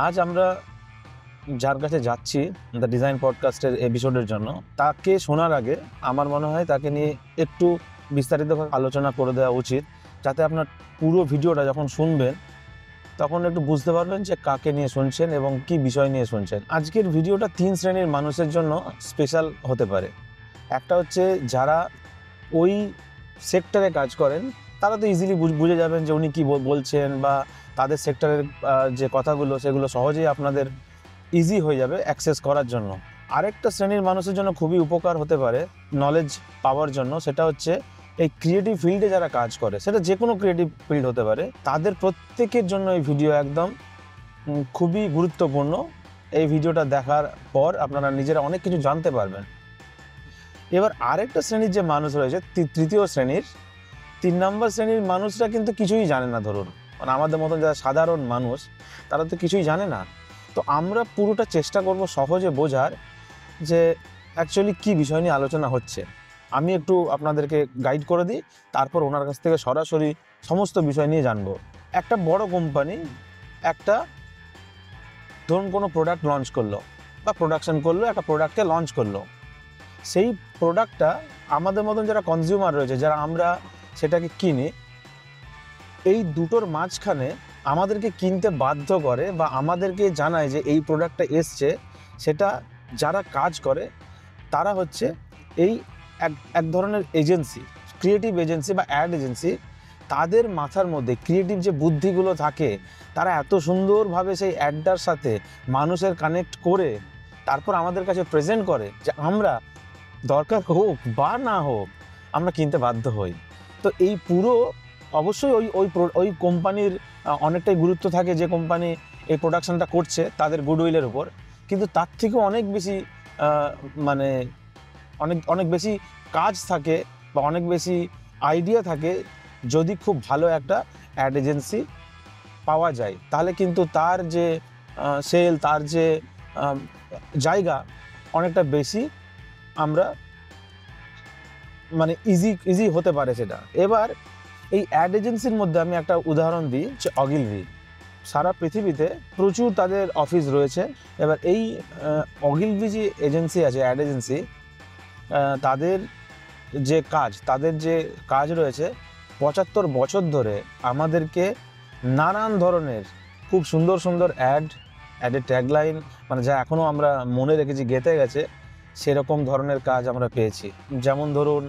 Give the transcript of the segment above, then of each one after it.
আজ আমরা যার কাছে যাচ্ছি দ্য ডিজাইন পডকাস্টের এপিসোডের জন্য, তাকে শোনার আগে আমার মনে হয় তাকে নিয়ে একটু বিস্তারিতভাবে আলোচনা করে দেওয়া উচিত, যাতে আপনার পুরো ভিডিওটা যখন শুনবেন তখন একটু বুঝতে পারবেন যে কাকে নিয়ে শুনছেন এবং কি বিষয় নিয়ে শুনছেন। আজকের ভিডিওটা 3 শ্রেণীর মানুষের জন্য স্পেশাল হতে পারে। একটা হচ্ছে যারা ওই সেক্টরে কাজ করেন, তারা তো ইজিলি বুঝে যাবেন যে উনি কী বলছেন, বা তাদের সেক্টরের যে কথাগুলো সেগুলো সহজেই আপনাদের ইজি হয়ে যাবে অ্যাক্সেস করার জন্য। আরেকটা শ্রেণীর মানুষের জন্য খুবই উপকার হতে পারে নলেজ পাওয়ার জন্য, সেটা হচ্ছে এই ক্রিয়েটিভ ফিল্ডে যারা কাজ করে, সেটা যে কোনো ক্রিয়েটিভ ফিল্ড হতে পারে, তাদের প্রত্যেকের জন্য এই ভিডিও একদম খুবই গুরুত্বপূর্ণ। এই ভিডিওটা দেখার পর আপনারা নিজেরা অনেক কিছু জানতে পারবেন। এবার আরেকটা শ্রেণীর যে মানুষ রয়েছে, তৃতীয় শ্রেণীর 3 নম্বর শ্রেণীর মানুষরা কিন্তু কিছুই জানে না। ধরুন মানে আমাদের মতন যারা সাধারণ মানুষ, তারা তো কিছুই জানে না। তো আমরা পুরোটা চেষ্টা করব সহজে বোঝার যে অ্যাকচুয়ালি কী বিষয় নিয়ে আলোচনা হচ্ছে। আমি একটু আপনাদেরকে গাইড করে দিই, তারপর ওনার কাছ থেকে সরাসরি সমস্ত বিষয় নিয়ে জানবো। একটা বড় কোম্পানি একটা ধরুন কোনো প্রোডাক্ট লঞ্চ করলো বা প্রোডাকশন করলো, একটা প্রোডাক্টকে লঞ্চ করলো। সেই প্রোডাক্টটা আমাদের মতন যারা কনজিউমার রয়েছে, যারা আমরা সেটাকে কিনি, এই দুটোর মাঝখানে আমাদেরকে কিনতে বাধ্য করে বা আমাদেরকে জানায় যে এই প্রোডাক্টটা এসছে, সেটা যারা কাজ করে তারা হচ্ছে এই এক ধরনের এজেন্সি, ক্রিয়েটিভ এজেন্সি বা অ্যাড এজেন্সি। তাদের মাথার মধ্যে ক্রিয়েটিভ যে বুদ্ধিগুলো থাকে, তারা এত সুন্দরভাবে সেই অ্যাডটার সাথে মানুষের কানেক্ট করে তারপর আমাদের কাছে প্রেজেন্ট করে যে আমরা দরকার হোক বা না হোক আমরা কিনতে বাধ্য হই। তো এই পুরো অবশ্যই ওই কোম্পানির অনেকটাই গুরুত্ব থাকে, যে কোম্পানি এই প্রোডাকশনটা করছে তাদের গুডউইলের উপর, কিন্তু তার থেকেও অনেক বেশি মানে অনেক বেশি কাজ থাকে বা অনেক বেশি আইডিয়া থাকে। যদি খুব ভালো একটা অ্যাড এজেন্সি পাওয়া যায়, তাহলে কিন্তু তার যে সেল, তার যে জায়গা অনেকটা বেশি আমরা মানে ইজি হতে পারে সেটা। এবার এই অ্যাড এজেন্সির মধ্যে আমি একটা উদাহরণ দিই, যে অগিলভি। সারা পৃথিবীতে প্রচুর তাদের অফিস রয়েছে। এবার এই অগিলভি যে এজেন্সি আছে, অ্যাড এজেন্সি, তাদের যে কাজ রয়েছে 75 বছর ধরে আমাদেরকে নানান ধরনের খুব সুন্দর সুন্দর অ্যাডের ট্যাগলাইন, মানে যা এখনও আমরা মনে রেখেছি, গেঁথে গেছে, সেরকম ধরনের কাজ আমরা পেয়েছি। যেমন ধরুন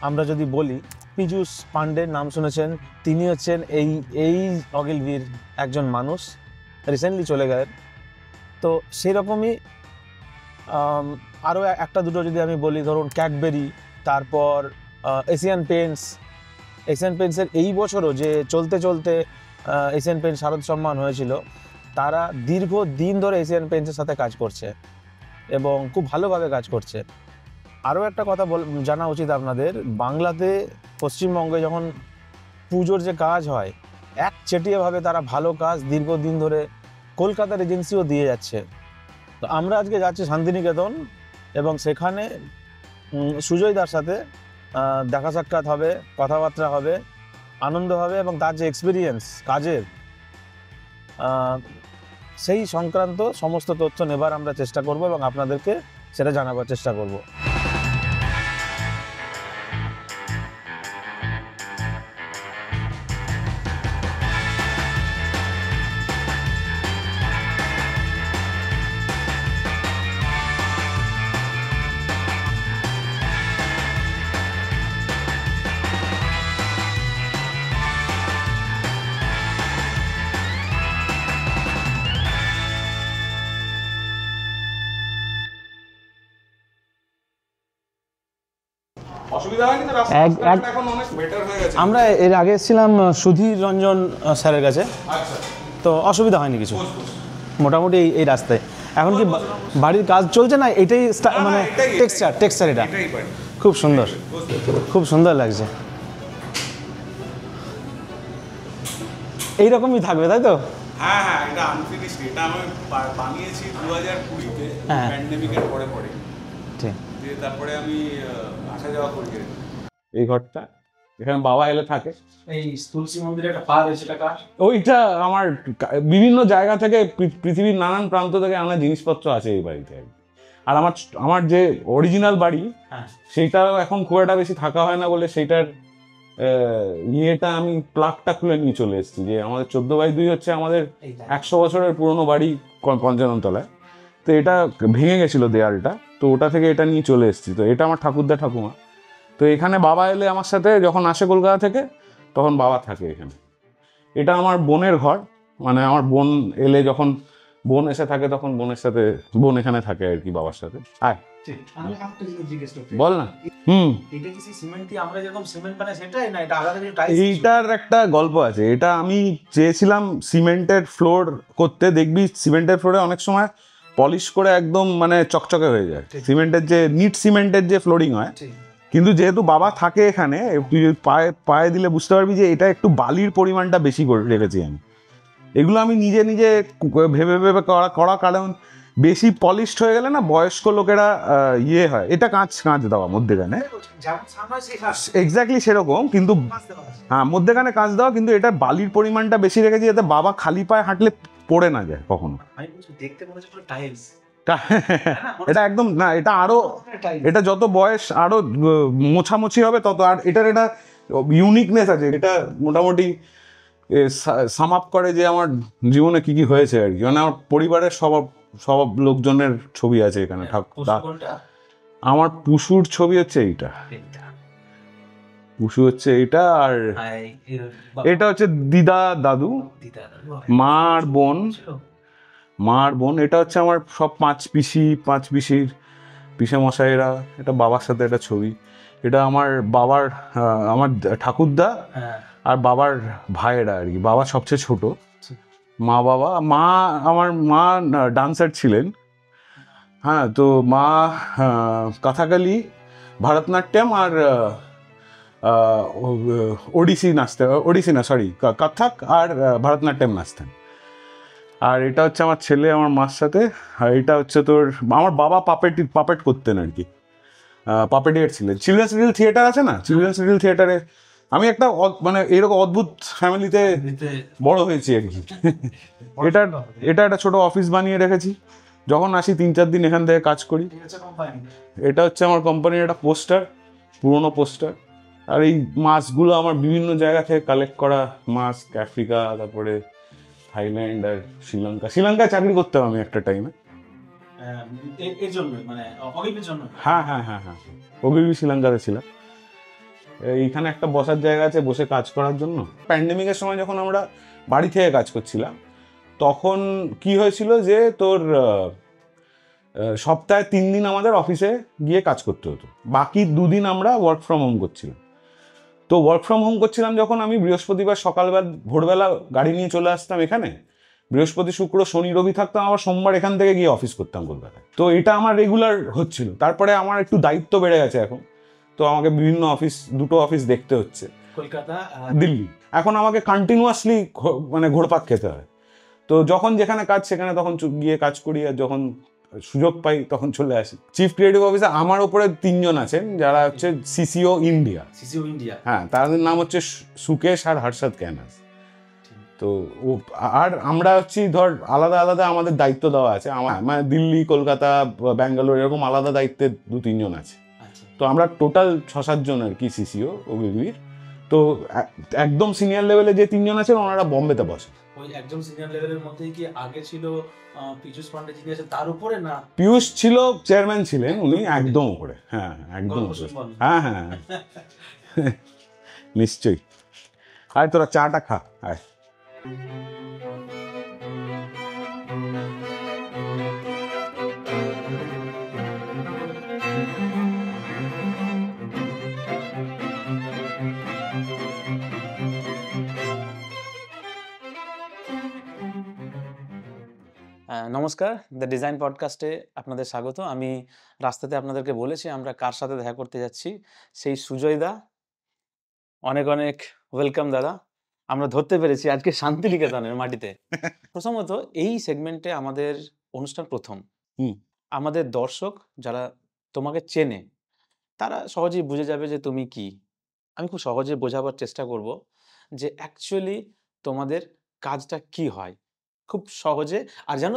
আমরা যদি বলি, পীযূষ পান্ডের নাম শুনেছেন, তিনি হচ্ছেন এই অগিলভির একজন মানুষ, রিসেন্টলি চলে গেলেন। তো সেরকমই আরও একটা দুটো যদি আমি বলি, ধরুন ক্যাডবেরি, তারপর এশিয়ান পেন্টসের এই বছরও যে চলতে এশিয়ান পেন্টস শারদ সম্মান হয়েছিল, তারা দীর্ঘদিন ধরে এশিয়ান পেন্টসের সাথে কাজ করছে এবং খুব ভালোভাবে কাজ করছে। আরও একটা কথা জানা উচিত আপনাদের, বাংলাতে পশ্চিমবঙ্গে যখন পুজোর যে কাজ হয়, একচেটিয়াভাবে তারা ভালো কাজ দীর্ঘদিন ধরে কলকাতার এজেন্সিও দিয়ে যাচ্ছে। তো আমরা আজকে যাচ্ছি শান্তিনিকেতন, এবং সেখানে সুজয়দার সাথে দেখা সাক্ষাৎ হবে, কথাবার্তা হবে, আনন্দ হবে, এবং তার যে এক্সপিরিয়েন্স কাজের, সেই সংক্রান্ত সমস্ত তথ্য নেবার আমরা চেষ্টা করব এবং আপনাদেরকে সেটা জানাবার চেষ্টা করব। আমরা এর আগে এসেছিলাম সুধীর রঞ্জন স্যারের কাছে, তো অসুবিধা হয়নি কিছু, মোটামুটি এই রাস্তায়। এখন কি বাড়ির কাজ চলছে না? এটাই মানে টেক্সচার এটা খুব সুন্দর লাগছে। এইরকমই থাকবে, তাই তো? হ্যাঁ, এটা আনফিনিশড। এটা আমি বানিয়েছি 2020-তে, প্যান্ডেমিকের পরে। ঠিক। তারপরে আমি আসা যাওয়া করি। এই ঘরটা এখানে বাবা এলে থাকে। এই তুলসী মন্দিরে একটা পার আছে, এটা কার? ওইটা আমার বিভিন্ন জায়গা থেকে পৃথিবীর নানান প্রান্ত থেকে আনা জিনিসপত্র আছে এই বাড়িতে। আর আমার আমার যে অরিজিনাল বাড়ি সেইটাও এখন খুব একটা বেশি থাকা হয় না বলে সেইটার ইয়েটা আমি প্লাগটা খুলে নিয়ে চলে এসেছি। যে আমাদের 14/2 হচ্ছে আমাদের 100 বছরের পুরনো বাড়ি পঞ্চাননতলায়। তো এটা ভেঙে গেছিল দেয়ালটা, তো ওটা থেকে এটা নিয়ে চলে এসেছি। তো এটা আমার ঠাকুরদা ঠাকুমা। তো এখানে বাবা এলে আমার সাথে যখন আসে কলকাতা থেকে, তখন বাবা থাকে এখানে। এটা আমার বোনের ঘর, মানে আমার বোন এলে যখন বোন এসে থাকে তখন বোনের সাথে, বোন এখানে থাকে আর কি বাবার সাথে। আয় আমি একটা জিনিস জিজ্ঞেস করতে, বল না। এটা কি সিমেন্ট দিয়ে আমরা যেরকম সিমেন্ট বানাই সেটাই না, এটা আলাদা কিছু টাইলস? এইটার একটা গল্প আছে। এটা আমি চেয়েছিলাম সিমেন্টের ফ্লোর করতে। দেখবি সিমেন্টের ফ্লোরে অনেক সময় পলিশ করে একদম মানে চকচকে হয়ে যায়, সিমেন্টের যে নিট সিমেন্টের যে ফ্লোরিং হয়। কিন্তু যেহেতু বাবা থাকে এখানে, তুই পায়ে পায়ে দিলে বুঝতে পারবি যে এটা একটু বালির পরিমাণটা বেশি করে রেখেছি আমি। এগুলো আমি নিজে নিজে ভেবে ভেবে করা কারণ বেশি পলিশড হয়ে গেলে না বয়স্ক লোকেরা ইয়ে হয়। এটা কাঁচ দেওয়া মধ্যেখানে, এক্স্যাক্টলি সেরকম, কিন্তু হ্যাঁ মধ্যেখানে কাঁচ দেওয়া, কিন্তু এটা বালির পরিমাণটা বেশি রেখেছি যাতে বাবা খালি পায়ে হাঁটলে পড়ে না যায় কখনো। দেখতে মনে হচ্ছে টাইলস। এটা একদম না, এটা আরো, এটা যত বয়স আরো মোছামুছি হবে তত। আর এটার এটা ইউনিকনেস আছে, এটা মোটামুটি সাম আপ করে যে আমার জীবনে কি কি হয়েছে আর কি। মানে আমার পরিবারের সব লোকজনের ছবি আছে এখানে। আমার পুশুর ছবি হচ্ছে এইটা, পুশু হচ্ছে এইটা। আর এটা হচ্ছে দিদা দাদু, মা আর বোন। এটা হচ্ছে আমার সব পাঁচ পিসির পিসে মশাইরা। এটা বাবার সাথে একটা ছবি। এটা আমার বাবার আমার ঠাকুরদা আর বাবার ভাইয়েরা আর কি। বাবা সবচেয়ে ছোট, আমার মা ডান্সার ছিলেন। হ্যাঁ, তো মা কথাকালি, ভরতনাট্যম আর কত্থক আর ভরতনাট্যম নাচতেন। আর এটা হচ্ছে আমার ছেলে আমার মার সাথে। আর এটা হচ্ছে তোর, আমার বাবা পাপেট করতেন আর কি, পাপেটিয়ার ছিলেন। চিলড্রেন্স লিটল থিয়েটার আছে না, চিলড্রেন্স লিটল থিয়েটারে আমি একটা মানে এরকম অদ্ভুত ফ্যামিলিতে বড় হয়েছি আর কি। এটা একটা ছোট অফিস বানিয়ে রেখেছি, যখন আসি 3-4 দিন এখান থেকে কাজ করি। এটা হচ্ছে আমার কোম্পানির একটা পোস্টার, পুরোনো পোস্টার। আর এই মাছগুলো আমার বিভিন্ন জায়গা থেকে কালেক্ট করা মাছ, আফ্রিকা, তারপরে থাইল্যান্ড আর শ্রীলঙ্কায় চাকরি করতাম আমি একটা টাইমে। হ্যাঁ, ওগিলবি শ্রীলঙ্কাতে ছিলাম। এইখানে একটা বসার জায়গা আছে বসে কাজ করার জন্য। প্যান্ডেমিকের সময় যখন আমরা বাড়ি থেকে কাজ করছিলাম, তখন কি হয়েছিল যে তোর সপ্তাহে 3 দিন আমাদের অফিসে গিয়ে কাজ করতে হতো, বাকি 2 দিন আমরা ওয়ার্ক ফ্রম হোম করছিলাম। তো ওয়ার্ক ফ্রম হোম করছিলাম যখন, আমি বৃহস্পতিবার সকালবেলা ভোরবেলা গাড়ি নিয়ে চলে আসতাম এখানে, বৃহস্পতি শুক্র শনি রবি থাকতাম, আবার সোমবার এখান থেকে গিয়ে অফিস করতাম কলকাতায়। তো এটা আমার রেগুলার হচ্ছিল। তারপরে আমার একটু দায়িত্ব বেড়ে গেছে এখন, তো আমাকে বিভিন্ন দুটো অফিস দেখতে হচ্ছে, কলকাতা দিল্লি। এখন আমাকে কন্টিনিউয়াসলি মানে ঘোরপাক খেতে হয়। তো যখন যেখানে কাজ সেখানে তখন গিয়ে কাজ করি, আর যখন সুযোগ পাই তখন চলে আসি। চিফ ক্রিয়েটিভ অফিসার আমার উপরে 3 জন আছেন, যারা হচ্ছে সিসিও ইন্ডিয়া। হ্যাঁ, তাদের নাম হচ্ছে সুকেশ আর হর্ষদ ক্যানাস। তো আর আমরা হচ্ছি ধর আলাদা আলাদা আমাদের দায়িত্ব দেওয়া আছে। মানে দিল্লি, কলকাতা, ব্যাঙ্গালোর এরকম আলাদা দায়িত্বে 2-3 জন আছে। তো আমরা টোটাল 6-7 জন আর কি সিসিও ওগিলবির। তো একদম সিনিয়র লেভেলে যে 3 জন আছেন ওনারা বম্বেতে বসে। ওই একদম সিনিয়র লেভেলের মধ্যেই কি আগে ছিল পীযূষ পান্ডে, যিনি আছে তার উপরে না? পীযূষ ছিল চেয়ারম্যান ছিলেন, উনি একদম উপরে। হ্যাঁ, একদম উপরে। হ্যাঁ, নিশ্চয়ই। আয় তোরা চাটা খা, আয়। নমস্কার, দ্য ডিজাইন পডকাস্টে আপনাদের স্বাগত। আমি রাস্তাতে আপনাদেরকে বলেছি আমরা কার সাথে দেখা করতে যাচ্ছি, সেই সুজয় দা। অনেক অনেক ওয়েলকাম দাদা। আমরা ধরতে পেরেছি আজকে শান্তিনিকেতনের মাটিতে। প্রথমত এই সেগমেন্টে আমাদের অনুষ্ঠান প্রথম। আমাদের দর্শক যারা তোমাকে চেনে তারা সহজেই বুঝে যাবে যে তুমি কি। আমি খুব সহজে বোঝাবার চেষ্টা করব যে অ্যাকচুয়ালি তোমাদের কাজটা কি হয় খুব সহজে। আর যেন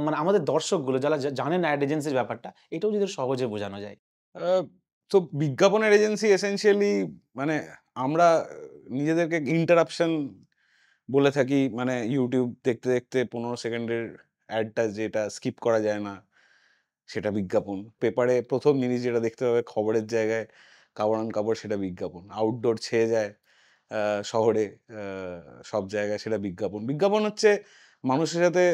মানে আমাদের দর্শকগুলো যারা জানে না অ্যাড এজেন্সির ব্যাপারটা, এটাও যদি সহজে বোঝানো যায়। আহ, তো বিজ্ঞাপনের এজেন্সি এসেনশিয়ালি মানে আমরা নিজেদেরকে ইন্টারাপশন বলে থাকি, মানে ইউটিউব দেখতে দেখতে 15 সেকেন্ডের অ্যাডটা যেটা স্কিপ করা যায় না সেটা বিজ্ঞাপন। পেপারে প্রথম জিনিস যেটা দেখতে হবে খবরের জায়গায় কাপড় আন কাপড়, সেটা বিজ্ঞাপন। আউটডোর ছেয়ে যায় শহরে সব জায়গায়, সেটা বিজ্ঞাপন। বিজ্ঞাপন হচ্ছে মানুষের সাথে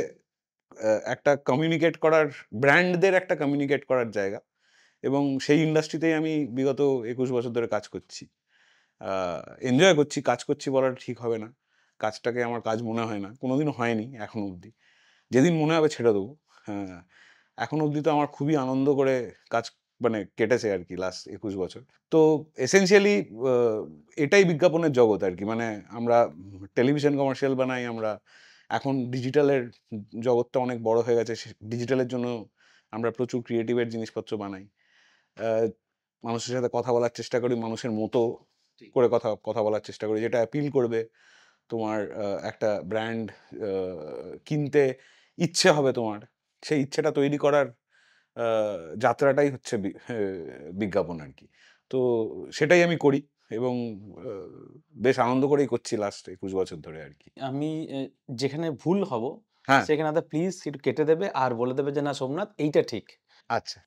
একটা কমিউনিকেট করার, ব্র্যান্ডদের একটা কমিউনিকেট করার জায়গা। এবং সেই ইন্ডাস্ট্রিতেই আমি বিগত 21 বছর ধরে কাজ করছি। এনজয় করছি, কাজ করছি বলাটা ঠিক হবে না। কাজটাকে আমার কাজ মনে হয় না, কোনোদিনও হয়নি এখনো অবধি। যেদিন মনে হবে ছেড়ে দেবো। হ্যাঁ, এখন অবধি তো আমার খুবই আনন্দ করে কাজ মানে কেটেছে আর কি লাস্ট 21 বছর। তো এসেনশিয়ালি এটাই বিজ্ঞাপনের জগৎ আর কি। মানে আমরা টেলিভিশন কমার্শিয়াল বানাই, আমরা এখন ডিজিটালের জগৎটা অনেক বড় হয়ে গেছে, ডিজিটালের জন্য আমরা প্রচুর ক্রিয়েটিভের জিনিসপত্র বানাই। আহ, মানুষের সাথে কথা বলার চেষ্টা করি, মানুষের মতো করে কথা বলার চেষ্টা করি, যেটা অ্যাপিল করবে তোমার একটা ব্র্যান্ড কিনতে ইচ্ছে হবে তোমার, সেই ইচ্ছেটা তৈরি করার যাত্রাটাই হচ্ছে বিজ্ঞাপন আর কি। তো সেটাই আমি করি এবং বেশ আনন্দ করেই করছি লাস্ট 21 বছর ধরে আর কি। আমি যেখানে ভুল হব হ্যাঁ, সেখানে প্লিজ একটু কেটে দেবে আর বলে দেবে যে না সোমনাথ এইটা ঠিক। আচ্ছা।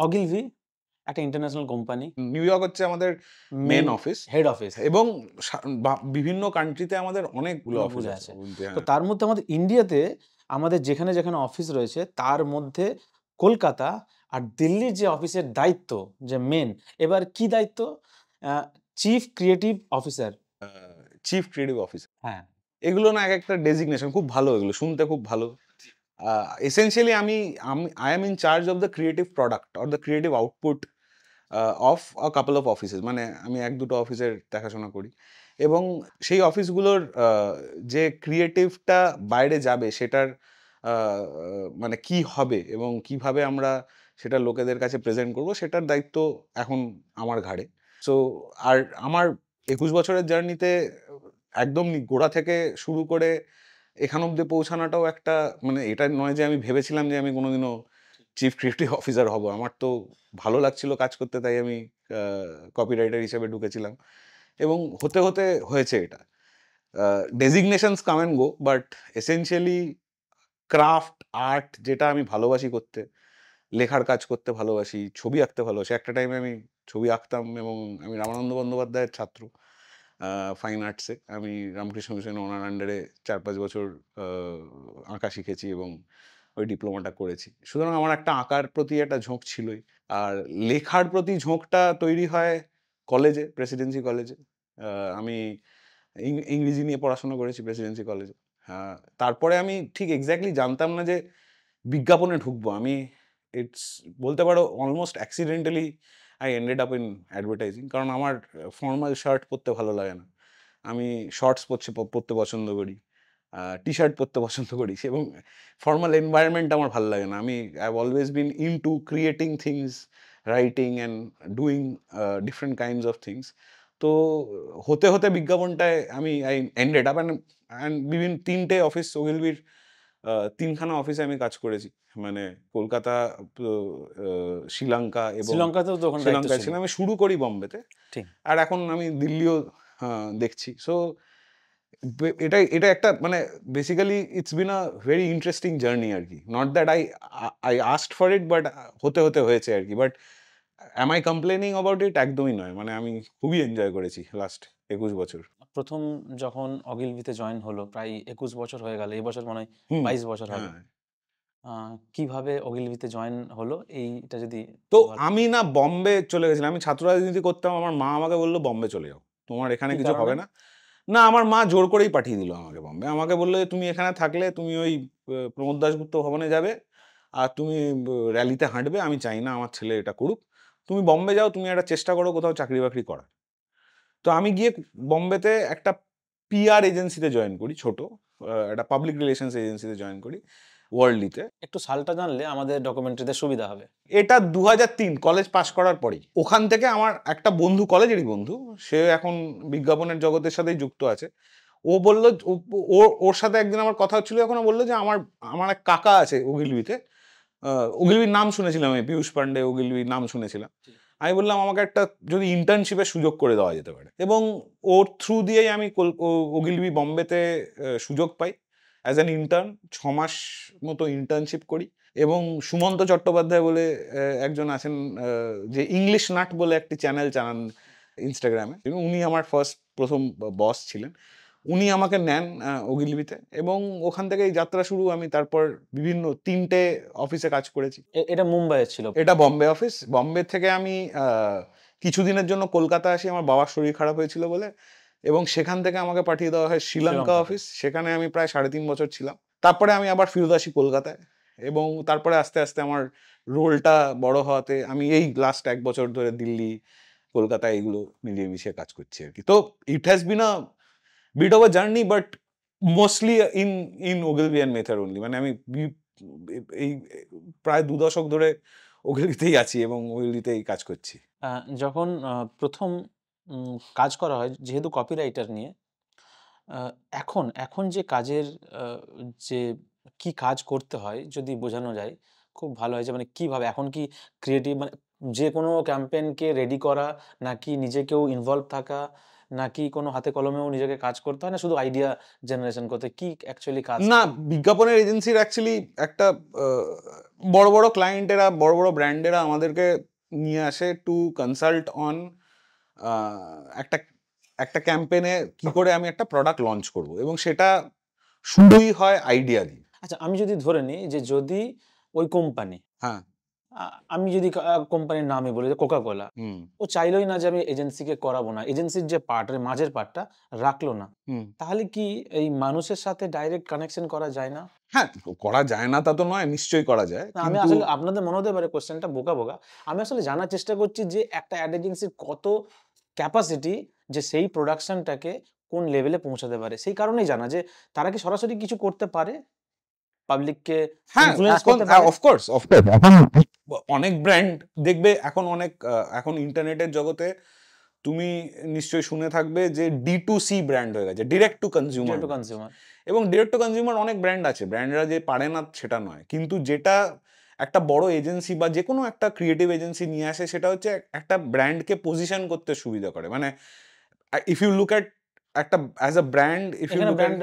অগিলভি একটা ইন্টারন্যাশনাল কোম্পানি, নিউ ইয়র্ক হচ্ছে আমাদের মেন অফিস হেড অফিস, এবং বিভিন্ন কান্ট্রিতে আমাদের অনেকগুলো অফিস বুঝে আছে। আছে। তো তার মধ্যে আমাদের ইন্ডিয়াতে আমাদের যেখানে যেখানে অফিস রয়েছে তার মধ্যে কলকাতা আর দিল্লির যে অফিসের দায়িত্ব যে মেন, এবার কি দায়িত্ব? Chief creative officer. Chief creative officer, হ্যাঁ, এগুলো না এক একটা ডেজিগনেশন, খুব ভালো, এগুলো শুনতে খুব ভালো। এসেনশিয়ালি আমি I am in charge of the creative product or the creative output of a couple of offices. মানে আমি 1-2 অফিসের দেখাশোনা করি এবং সেই অফিসগুলোর যে ক্রিয়েটিভটা বাইরে যাবে সেটার মানে কি হবে এবং কিভাবে আমরা সেটা লোকেদের কাছে প্রেজেন্ট করব, সেটার দায়িত্ব এখন আমার ঘাড়ে। সো আর আমার 21 বছরের জার্নিতে একদম গোড়া থেকে শুরু করে এখান অব্দি পৌঁছানোটাও একটা, মানে এটা নয় যে আমি ভেবেছিলাম যে আমি কোনোদিনও চিফ ক্রিয়েটিভ অফিসার হব। আমার তো ভালো লাগছিল কাজ করতে, তাই আমি কপিরাইটার হিসেবে ঢুকেছিলাম এবং হতে হতে হয়েছে এটা। Designations come and go, but essentially craft, art যেটা আমি ভালোবাসি করতে, লেখার কাজ করতে ভালোবাসি, ছবি আঁকতে ভালোবাসি। একটা টাইমে আমি ছবি আঁকতাম এবং আমি রামানন্দ বন্দ্যোপাধ্যায়ের ছাত্র ফাইন আর্টসে। আমি রামকৃষ্ণ মিশন ওনার আন্ডারে 4-5 বছর আঁকা শিখেছি এবং ওই ডিপ্লোমাটা করেছি। সুতরাং আমার একটা আঁকার প্রতি একটা ঝোঁক ছিলই। আর লেখার প্রতি ঝোঁকটা তৈরি হয় কলেজে, প্রেসিডেন্সি কলেজে। আমি ইংরেজি নিয়ে পড়াশোনা করেছি প্রেসিডেন্সি কলেজে। তারপরে আমি ঠিক এক্স্যাক্টলি জানতাম না যে বিজ্ঞাপনে ঢুকবো আমি। ইটস বলতে পারো almost accidentally I ended up in advertising. কারণ আমার ফর্মাল শার্ট পরতে ভালো লাগে না, আমি শর্টস পরতে পছন্দ করি, টি শার্ট পরতে পছন্দ করি এবং ফর্মাল এনভায়রনমেন্ট আমার ভালো লাগে না। আমি I have always been into creating things, writing and doing different kinds of things. তো হতে হতে বিজ্ঞাপনটায় আমি আই এন্ডেড আপ অ্যান্ড বিভিন্ন 3টে অফিস, ওগিলবির 3খানা অফিসে আমি কাজ করেছি। মানে কলকাতা, শ্রীলঙ্কা এবং শ্রীলঙ্কাতেও তো ওখানে দায়িত্ব শ্রীলঙ্কায় ছিল। ছিলাম। আমি শুরু করি বম্বেতে, ঠিক। আর এখন আমি দিল্লিও দেখছি। সো এটা একটা মানে basically it's been a very interesting journey আর কি। Not that I asked for it, but হতে হতে হয়েছে আর কি। But am I complaining about it? একদমই নয়। মানে আমি খুবই এনজয় করেছি লাস্ট 21 বছর। প্রথম যখন অগিলভিতে জয়েন হলো প্রায় 21 বছর হয়ে গেল, এই বছর মনে হয় হুম, 22 বছর হবে। হ্যাঁ। কিভাবে অগিলভিতে জয়েন হলো এইটা যদি তো বল। আমি না বম্বে চলে গেছিলাম। আমি ছাত্র রাজনীতি করতাম। আমার মা আমাকে বলল, "বম্বে চলে যাও। তোমার এখানে কি কিছু কারণে? হবে না।" না, আমার মা জোর করেই পাঠিয়ে দিল আমাকে বম্বে। আমাকে বলল যে, "তুমি এখানে থাকলে তুমি ওই প্রমোদ দাশগুপ্ত ভবনে যাবে আর তুমি র‍্যালিতে হাঁটবে। আমি চাই না আমার ছেলে এটা করুক। তুমি বম্বে যাও, তুমি একটা চেষ্টা করো কোথাও চাকরি-বাকরি করার।" তো আমি গিয়ে বম্বেতে একটা পিআর এজেন্সিতে জয়েন করি, ছোট একটা পাবলিক রিলেশনস এজেন্সিতে জয়েন করি। ওয়ার্ল্ডলিতে। একটু সালটা জানলে আমাদের ডকুমেন্টারিতে সুবিধা হবে। এটা 2003 কলেজ পাশ করার পরেই। ওখান থেকে আমার একটা বন্ধু, কলেজেরই বন্ধু, সে এখন বিজ্ঞাপনের জগতের সাথেই যুক্ত আছে। ও বলল, ওর সাথে একদিন আমার কথা হচ্ছিল, যখন ও বললো যে আমার এক কাকা আছে ওগিলবিতে। ওগিলবির নাম শুনেছিলাম আমি, পীযূষ পান্ডে ওগিলবির নাম শুনেছিলাম। আমি বললাম আমাকে একটা যদি ইন্টার্নশিপের সুযোগ করে দেওয়া যেতে পারে, এবং ওর থ্রু দিয়েই আমি ওগিলবি বোম্বেতে সুযোগ পাই অ্যাজ অ্যান ইন্টার্ন। 6 মাস মতো ইন্টার্নশিপ করি, এবং সুমন্ত চট্টোপাধ্যায় বলে একজন আছেন, যে ইংলিশ নাট বলে একটি চ্যানেল চালান ইনস্টাগ্রামে, উনি আমার প্রথম বস ছিলেন। উনি আমাকে নেন ওগিলবিতে, এবং ওখান থেকেই যাত্রা শুরু। আমি তারপর বিভিন্ন 3টে অফিসে কাজ করেছি। এটা মুম্বাইয়ে ছিল? এটা বম্বে অফিস। বম্বে থেকে আমি কিছুদিনের জন্য কলকাতা আসি, আমার বাবার শরীর খারাপ হয়েছিল বলে, এবং সেখান থেকে আমাকে পাঠিয়ে দেওয়া হয় শ্রীলঙ্কা অফিস। সেখানে আমি প্রায় 3.5 বছর ছিলাম। তারপরে আমি আবার ফিরত আসি কলকাতায়, এবং তারপরে আস্তে আস্তে আমার রোলটা বড় হওয়াতে আমি এই লাস্ট 1 বছর ধরে দিল্লি, কলকাতা এইগুলো মিলিয়ে মিশিয়ে কাজ করছি আর কি। তো it has been a bit of a journey, but mostly in ওগিলবি অ্যান্ড মেথড অনলি। মানে আমি এই প্রায় 2 দশক ধরে ওগিলবিতেই আছি এবং ওগিলবিতেই কাজ করছি। যখন প্রথম কাজ করা হয় যেহেতু কপিরাইটার নিয়ে, এখন যে কাজের যে কি কাজ করতে হয় যদি বোঝানো যায় খুব ভালো হয়। যে মানে কিভাবে এখন কি ক্রিয়েটিভ, মানে যে কোনো ক্যাম্পেইনকে রেডি করা, নাকি নিজেকেও ইনভলভ থাকা, নাকি কোনো হাতে কলমেও নিজেকে কাজ করতে হয়, না শুধু আইডিয়া জেনারেশন করতে, কি অ্যাকচুয়ালি কাজ? না, বিজ্ঞাপনের এজেন্সির অ্যাকচুয়ালি একটা বড় বড় ক্লায়েন্টেরা, বড় বড় ব্র্যান্ডেরা আমাদেরকে নিয়ে আসে টু কনসাল্ট অন একটা একটা ক্যাম্পেইনে কি করে আমি একটা প্রোডাক্ট লঞ্চ করব, এবং সেটা শুরুই হয় আইডিয়া দিয়ে। আচ্ছা, আমি যদি ধরে নিই যে যদি ওই কোম্পানি, হ্যাঁ। আমি যদি কোম্পানির নামই বলি যে কোকা কোলা, হুম। ও চাইলোই না যে আমি এজেন্সিকে করাবো না, এজেন্সির যে পার্টের মাঝের পার্টটা রাখলো না, হুম। তাহলে কি এই মানুষের সাথে ডাইরেক্ট কানেকশন করা যায় না? হ্যাঁ, করা যায় না তা তো নয়, নিশ্চয়ই করা যায়। না, আমি আসলে আপনাদের মনে হতে পারে কোশ্চেনটা বোকা বোকা, আমি আসলে জানার চেষ্টা করছি যে একটা অ্যাড এজেন্সির কত ক্যাপাসিটি যে সেই প্রোডাকশনটাকে কোন লেভেলে পৌঁছাতে পারে, সেই কারণেই জানা যে তারা কি সরাসরি কিছু করতে পারে, পাবলিককে হ্যাঁ, ইনফ্লুয়েন্স এখন করতে পারে? অফকোর্স এখন অনেক ব্র্যান্ড দেখবে, এখন ইন্টারনেটের জগতে তুমি নিশ্চয়ই শুনে থাকবে যে D2C ব্র্যান্ড হয়ে গেছে, direct to consumer. Two consumer. এবং ডিরেক্ট টু কনজিউমার অনেক ব্র্যান্ড আছে, ব্র্যান্ডরা যে পারে না সেটা নয়, কিন্তু যেটা একটা বড় এজেন্সি বা যে কোনো একটা ক্রিয়েটিভ এজেন্সি নিয়ে আসে, সেটা হচ্ছে একটা ব্র্যান্ডকে পজিশন করতে সুবিধা করে। মানে ইফ ইউ লুক অ্যাট একটা as a brand, if you এখানে লুক ব্র্যান্ড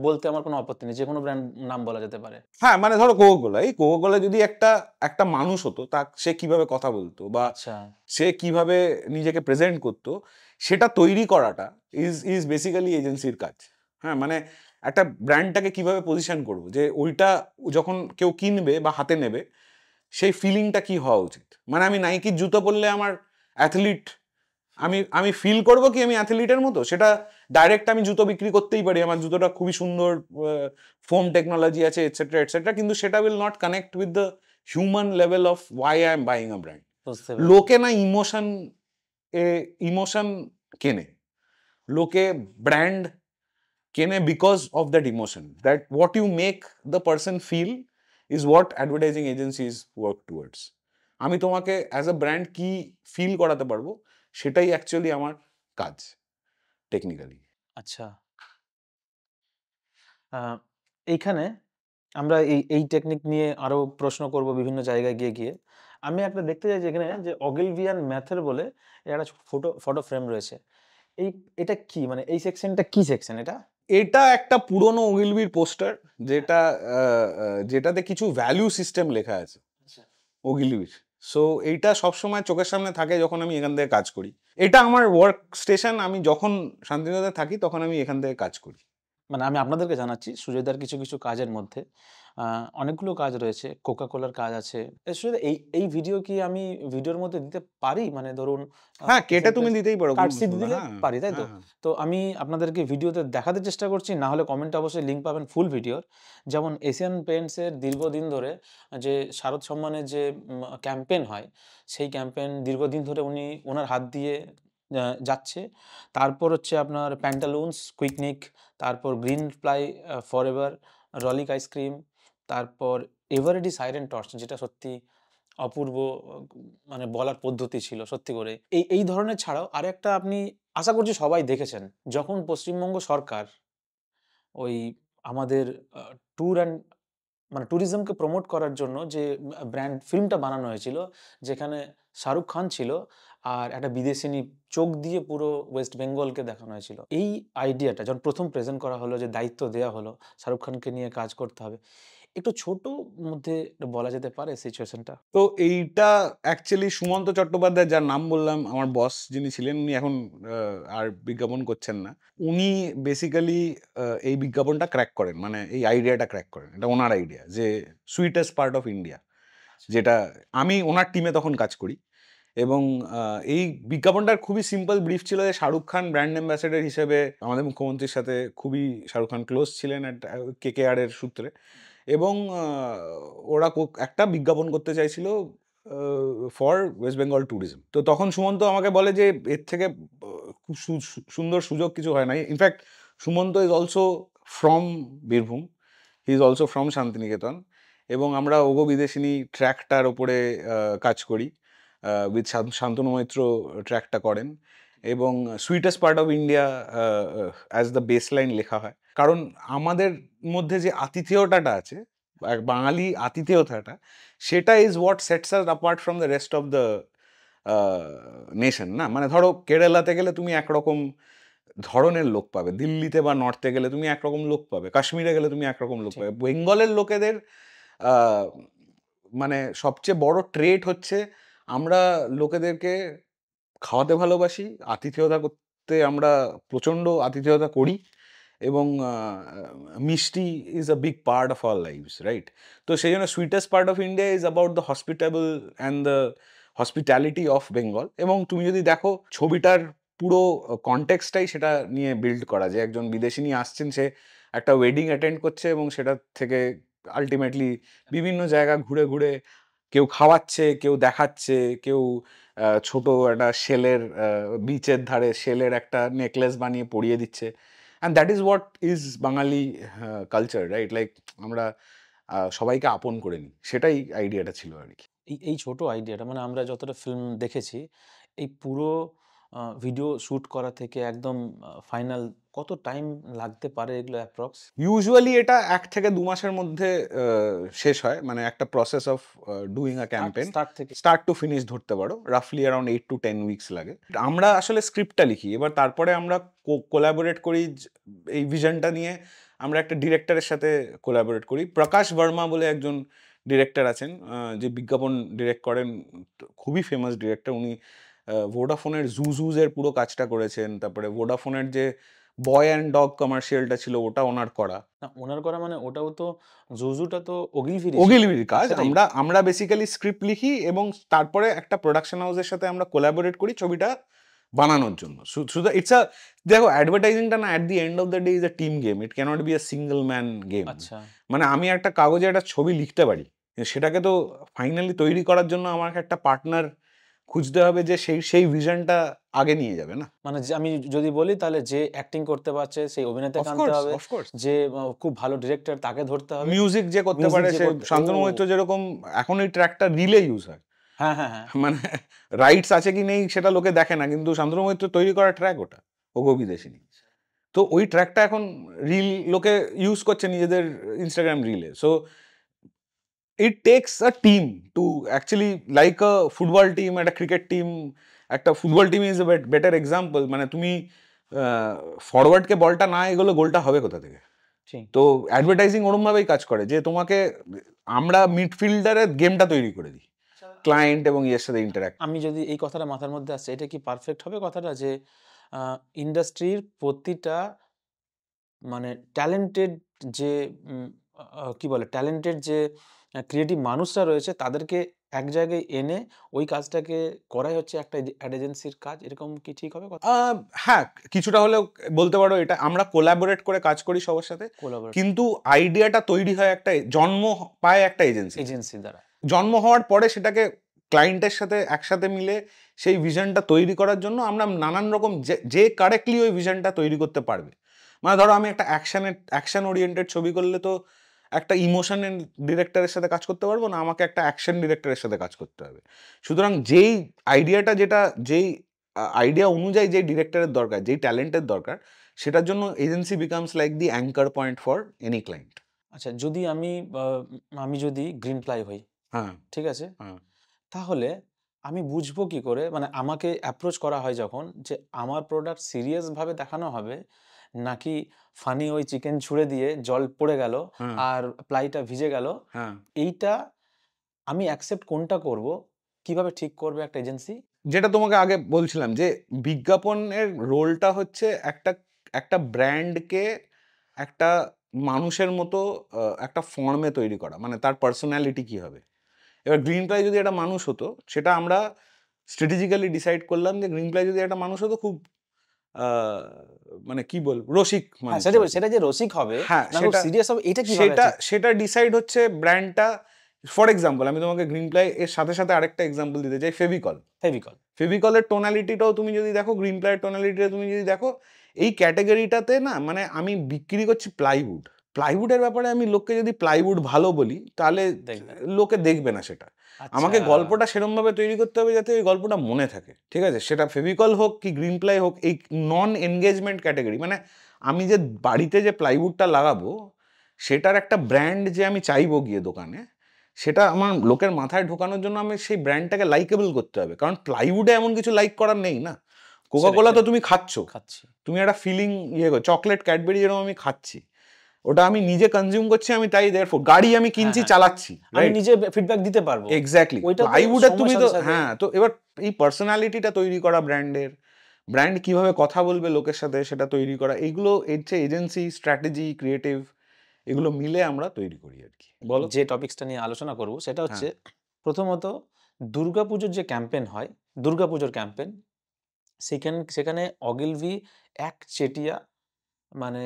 বলতে আমার কোনো আপত্তি নেই, যে কোনো ব্র্যান্ড নাম বলা যেতে পারে। হ্যাঁ, মানে ধরো কোকা-কোলা, এই কোকা-কোলা যদি একটা মানুষ হতো, সে কিভাবে কথা বলতো বা আচ্ছা, সে কিভাবে নিজেকে প্রেজেন্ট করতো, সেটা তৈরি করাটা ইজ বেসিক্যালি এজেন্সির কাজ। হ্যাঁ, মানে একটা ব্র্যান্ডটাকে কিভাবে পজিশন করবো, যে ওইটা যখন কেউ কিনবে বা হাতে নেবে, সেই ফিলিংটা কি হওয়া উচিত। মানে আমি নাইকির জুতো পরলে আমার অ্যাথলিট, আমি ফিল করবো কি আমি অ্যাথলিটের মতো, সেটা ডাইরেক্ট আমি জুতো বিক্রি করতেই পারি, আমার জুতোটা খুবই সুন্দর, ফোম টেকনোলজি আছে, এটসেট্রা এটসেট্রা, কিন্তু সেটা will not connect with the human level of why I am buying a brand. বুঝতে পেরেছি। লোকে না ইমোশন কেনে, লোকে ব্র্যান্ড কেনে because of that emotion, that what you make the person feel is what advertising agencies work towards. আমি তোমাকে as a brand কি ফিল করাতে পারবো, সেটাই অ্যাকচুয়ালি আমার কাজ টেকনিক্যালি। আচ্ছা, এইখানে আমরা এই টেকনিক নিয়ে আরো প্রশ্ন করব বিভিন্ন জায়গায় গিয়ে গিয়ে। আমি একটা দেখতে চাই যে এখানে যে অগিলভিয়ান ম্যাথর বলে একটা ফটো ফ্রেম রয়েছে। এটা কি, মানে এই সেকশনটা কি সেকশন এটা? এটা একটা পুরনো ওগিলবির পোস্টার, যেটাতে কিছু ভ্যালু সিস্টেম লেখা আছে ওগিলবির। সো এইটা সবসময় চোখের সামনে থাকে যখন আমি এখান থেকে কাজ করি। এটা আমার ওয়ার্ক স্টেশন, আমি যখন শান্তিনিকেতনে থাকি তখন আমি এখান থেকে কাজ করি। মানে আমি আপনাদেরকে জানাচ্ছি সুজয়দার কিছু কাজের মধ্যে অনেকগুলো কাজ রয়েছে, কোকা কোলার কাজ আছে। সুজয়দা, এই ভিডিও কি আমি ভিডিওর মধ্যে দিতে পারি? মানে ধরুন হ্যাঁ, কেটে তুমি দিতেই পারো, কাটসি দিলে হ্যাঁ, পারি, তাই তো? হ্যাঁ। তো আমি আপনাদেরকে ভিডিওতে দেখাতে চেষ্টা করছি, না হলে কমেন্টে অবশ্যই লিঙ্ক পাবেন ফুল ভিডিওর। যেমন এশিয়ান পেইন্টসের দীর্ঘদিন ধরে যে শারদ সম্মানের যে ক্যাম্পেইন হয়, সেই ক্যাম্পেইন দীর্ঘদিন ধরে উনি ওনার হাত দিয়ে যাচ্ছে। তারপর হচ্ছে আপনার প্যান্টালুনস, কুইকনিক, তারপর গ্রিন প্লাই ফরএভার, রলিক আইসক্রিম, তারপর এভারেডি সাইরেন টর্চ, যেটা সত্যি অপূর্ব, মানে বলার পদ্ধতি ছিল সত্যি করে। এই ধরনের ছাড়াও আরেকটা আপনি আশা করছি সবাই দেখেছেন, যখন পশ্চিমবঙ্গ সরকার ওই আমাদের ট্যুর অ্যান্ড মানে ট্যুরিজমকে প্রমোট করার জন্য যে ব্র্যান্ড ফিল্মটা বানানো হয়েছিল, যেখানে শাহরুখ খান ছিল আর একটা বিদেশিনী চোখ দিয়ে পুরো ওয়েস্ট বেঙ্গলকে দেখানো হয়েছিল। এই আইডিয়াটা যখন প্রথম প্রেজেন্ট করা হলো, যে দায়িত্ব দেওয়া হলো শাহরুখ খানকে নিয়ে কাজ করতে হবে, একটু ছোট মধ্যে বলা যেতে পারে সিচুয়েশনটা? তো এইটা অ্যাকচুয়ালি সুমন্ত চট্টোপাধ্যায়, যার নাম বললাম, আমার বস যিনি ছিলেন, উনি এখন আর বিজ্ঞাপন করছেন না। উনি বেসিক্যালি এই বিজ্ঞাপনটা ক্র্যাক করেন, মানে এই আইডিয়াটা ক্র্যাক করেন। এটা ওনার আইডিয়া, যে সুইটেস্ট পার্ট অফ ইন্ডিয়া, যেটা আমি ওনার টিমে তখন কাজ করি। এবং এই বিজ্ঞাপনটার খুবই সিম্পল ব্রিফ ছিল যে শাহরুখ খান ব্র্যান্ড অ্যাম্বাসেডর হিসেবে আমাদের মুখ্যমন্ত্রীর সাথে খুবই শাহরুখ খান ক্লোজ ছিলেন KKR এর সূত্রে, এবং ওরা একটা বিজ্ঞাপন করতে চাইছিল ফর ওয়েস্ট বেঙ্গল ট্যুরিজম। তো তখন সুমন্ত আমাকে বলে যে এর থেকে খুব সুন্দর সুযোগ কিছু হয় না। In fact Sumanta is also from Birbhum, he is also from Shantiniketan, এবং আমরা ওগো বিদেশিনী ট্র্যাকটার ওপরে কাজ করি, উইথ শান্তনু মৈত্র ট্র্যাকটা করেন, এবং sweetest part of India as the base line লেখা হয়। কারণ আমাদের মধ্যে যে আতিথেয়তাটা আছে, বাঙালি আতিথেয়তাটা, সেটা is what sets us apart from the rest of the nation. না, মানে ধরো কেরালাতে গেলে তুমি একরকম ধরনের লোক পাবে, দিল্লিতে বা নর্থে গেলে তুমি একরকম লোক পাবে, কাশ্মীরে গেলে তুমি একরকম লোক পাবে। বেঙ্গলের লোকেদের মানে সবচেয়ে বড় ট্রেট হচ্ছে আমরা লোকেদেরকে খাওয়াতে ভালোবাসি, আতিথেয়তা করতে আমরা প্রচণ্ড আতিথেয়তা করি, এবং মিষ্টি is a big part of our lives, right? তো সেই জন্য sweetest part of India is about the hospitable and the hospitality of Bengal. এবং তুমি যদি দেখো ছবিটার পুরো কনটেক্সটাই সেটা নিয়ে বিল্ড করা, যে একজন বিদেশিনী আসছেন, সে একটা ওয়েডিং অ্যাটেন্ড করছে, এবং সেটা থেকে আলটিমেটলি বিভিন্ন জায়গা ঘুরে ঘুরে কেউ খাওয়াচ্ছে, কেউ দেখাচ্ছে, কেউ ছোট একটা শেলের, বিচের ধারে শেলের একটা নেকলেস বানিয়ে পরিয়ে দিচ্ছে। And that is what is Bengali culture, right? Like আমরা সবাইকে আপন করে নিই, সেটাই আইডিয়াটা ছিল আর কি। এই ছোট আইডিয়াটা, মানে আমরা যতটা ফিল্ম দেখেছি, এই পুরো ভিডিও শ্যুট করা থেকে একদম ফাইনাল কত টাইম লাগতে পারে এগুলো অ্যাপ্রক্স? ইউজুয়ালি এটা 1 থেকে 2 মাসের মধ্যে শেষ হয়, মানে একটা process of doing a campaign, start থেকে? স্টার্ট টু ফিনিশ ধরতে পারো, রাফলি অ্যারাউন্ড 8 to 10 উইকস লাগে। আমরা আসলে স্ক্রিপ্টটা লিখি, এবার তারপরে আমরা কোলাবোরেট করি এই ভিশনটা নিয়ে। আমরা একটা ডিরেক্টরের সাথে কোলাবোরেট করি, প্রকাশ বর্মা বলে একজন ডিরেক্টর আছেন, যে বিজ্ঞাপন ডিরেক্ট করেন, খুবই ফেমাস ডিরেক্টর উনি। ভোডাফোনের জুজুজের পুরো কাজটা করেছেন, তারপরে ভোডাফোনের যে বয় অ্যান্ড ডগ কমার্শিয়ালটা ছিল, ওটা ওনার করা। না, ওনার করা মানে ওটাও তো, জুজুটা তো ওগিলভিরি ওগিলভিরির কাজ। সেটাই। আমরা বেসিক্যালি স্ক্রিপ্ট লিখি, এবং তারপরে একটা প্রোডাকশন হাউসের সাথে আমরা কোলাবোরেট করি ছবিটা বানানোর জন্য। শুধু ইটস আ, দেখো অ্যাডভার্টাইজিংটা না, at the end of the day is a team game, it cannot be a single man game. আচ্ছা। মানে আমি একটা কাগজে একটা ছবি লিখতে পারি, সেটাকে তো ফাইনালি তৈরি করার জন্য আমাকে একটা পার্টনার খুঁজতে হবে, যে সেই ভিশনটা আগে নিয়ে যাবে না। মানে যে আমি যদি বলি, তাহলে যে অ্যাক্টিং করতে পারছে সেই অভিনেতাকে আনতে হবে, অফকোর্স যে খুব ভালো ডিরেক্টর তাকে ধরতে হবে, মিউজিক যে করতে Music পারে, যে সে করতে- শান্তনু ও। মৈত্র যেরকম, এখন এই ট্র্যাকটা রিলে ইউজ হয়, হ্যাঁ হ্যাঁ হ্যাঁ। মানে রাইটস আছে কি নেই সেটা লোকে দেখে না, কিন্তু শান্তনু মৈত্র তৈরি করা ট্র্যাক ওটা, ওগো বিদেশিনী। তো ওই ট্র্যাকটা এখন রিল লোকে ইউজ করছে নিজেদের ইনস্টাগ্রাম রিলে। So it takes a team to actually, like a football team, একটা ক্রিকেট টিম, একটা football team is a better example. মানে তুমি ফরওয়ার্ডকে বলটা না এগুলো, গোলটা হবে কোথা থেকে? ঠিক। তো অ্যাডভার্টাইজিং ওরমভাবেই কাজ করে, যে তোমাকে আমরা মিডফিল্ডারের গেমটা তৈরি করে দিই, ক্লায়েন্ট এবং ইয়ের সাথে ইন্টারাক্ট। আমি যদি এই কথাটা মাথার মধ্যে আসছে, এটা কি পারফেক্ট হবে কথাটা, যে ইন্ডাস্ট্রির প্রতিটা মানে ট্যালেন্টেড যে কি বলে, ট্যালেন্টেড যে ক্রিয়েটিভ মানুষরা রয়েছে, তাদেরকে এক জায়গায় এনে ওই কাজটাকে করাই হচ্ছে একটা অ্যাড এজেন্সির কাজ, এরকম কি ঠিক হবে কথা? হ্যাঁ, কিছুটা হলেও বলতে পারো। এটা আমরা কোলাবোরেট করে কাজ করি সবার সাথে, কোলাবোরেট কিন্তু আইডিয়াটা তৈরি হয়, একটা জন্ম পায় একটা এজেন্সি। এজেন্সি দ্বারা। জন্ম হওয়ার পরে সেটাকে ক্লায়েন্টের সাথে একসাথে মিলে সেই ভিশনটা তৈরি করার জন্য আমরা নানান রকম, যে কারেক্টলি ওই ভিশনটা তৈরি করতে পারবে। মানে ধরো আমি একটা অ্যাকশন ওরিয়েন্টেড ছবি করলে তো একটা ইমোশনের ডিরেক্টরের সাথে কাজ করতে পারবো, না আমাকে একটা অ্যাকশন ডিরেক্টরের সাথে কাজ করতে হবে। সুতরাং যেই আইডিয়া অনুযায়ী যেই ডিরেক্টরের দরকার, যেই ট্যালেন্টের দরকার, সেটার জন্য agency becomes like the anchor point for any client. আচ্ছা, যদি আমি যদি গ্রিন প্লাই হই, হ্যাঁ, ঠিক আছে, হ্যাঁ। তাহলে আমি বুঝবো কি করে, মানে আমাকে অ্যাপ্রোচ করা হয় যখন, যে আমার প্রোডাক্ট সিরিয়াস ভাবে দেখানো হবে নাকি ফানি ওই চিকেন ছুঁড়ে দিয়ে জল পড়ে গেল হ্যাঁ, আর প্লাইটা ভিজে গেল, হ্যাঁ। এইটা আমি অ্যাকসেপ্ট কোনটা করব, কিভাবে ঠিক করবে একটা এজেন্সি? যেটা তোমাকে আগে বলছিলাম যে বিজ্ঞাপনের রোলটা হচ্ছে একটা ব্র্যান্ডকে একটা মানুষের মতো একটা ফর্মে তৈরি করা, মানে তার পার্সোনালিটি কি হবে। এবার গ্রিন প্লাই যদি একটা মানুষ হতো, সেটা আমরা স্ট্র্যাটেজিক্যালি ডিসাইড করলাম যে গ্রিন প্লাই যদি একটা মানুষ হতো, খুব মানে কি বলবো, রসিক হ্যাঁ, মানুষ সেটা আর কি। সেটা যে রসিক হবে হ্যাঁ, না খুব সিরিয়াস হবে, এটা কিভাবে সেটা ঠিক? সেটা ডিসাইড হচ্ছে ব্র্যান্ডটা। ফর এক্সাম্পল, আমি তোমাকে গ্রিন প্লাই এর সাথে সাথে আরেকটা এক্সাম্পল দিতে চাই, ফেভিকল। ফেভিকল। ফেভিকলের টোনালিটিটাও তুমি যদি দেখো, গ্রিন প্লাইয়ের টোনালিটিটা তুমি যদি দেখো, এই ক্যাটাগরিটাতে না, মানে আমি বিক্রি করছি প্লাইউড। প্লাইউডের ব্যাপারে আমি লোককে যদি প্লাইউড ভালো বলি, তাহলে দেখবে। লোকে দেখবে না সেটা। আচ্ছা। আমাকে গল্পটা সেরমভাবে তৈরি করতে হবে যাতে ওই গল্পটা মনে থাকে, ঠিক আছে? সেটা ফেভিকল হোক কি গ্রিন প্লাই হোক, এই নন এনগেজমেন্ট ক্যাটাগরি, মানে আমি যে বাড়িতে যে প্লাইউডটা লাগাবো, সেটার একটা ব্র্যান্ড যে আমি চাইবো গিয়ে দোকানে, সেটা আমার লোকের মাথায় ঢোকানোর জন্য আমি সেই ব্র্যান্ডটাকে লাইকেবল করতে হবে। কারণ প্লাইউডে এমন কিছু লাইক করার নেই না। কোকা কোলা তো তুমি খাচ্ছ, তুমি একটা ফিলিং চকলেট ক্যাডবেরি যেরকম আমি খাচ্ছি, ওটা আমি নিজে কনজিউম করছি, আমি তাই দেয়ারফর গাড়ি আমি কিনছি, চালাচ্ছি, আমি নিজে ফিডব্যাক দিতে পারবো। এক্স্যাক্টলি। ওইটা তো প্লাইউডে তুমি সময়ের তো সাথে সাথে- হ্যাঁ, তো এবার এই পার্সোনালিটিটা তৈরি করা ব্র্যান্ডের, ব্র্যান্ড কিভাবে কথা বলবে লোকের সাথে সেটা তৈরি করা, এইগুলো এর চেয়ে এজেন্সি, স্ট্র্যাটেজি, ক্রিয়েটিভ, এগুলো মিলে আমরা তৈরি করি আর কি। বলো। যে টপিকসটা নিয়ে আলোচনা করব সেটা হ্যাঁ। হচ্ছে, প্রথমত দুর্গাপুজোর যে ক্যাম্পেন হয়, দুর্গাপুজোর ক্যাম্পেন, সেখানে অগিলভি একচেটিয়া মানে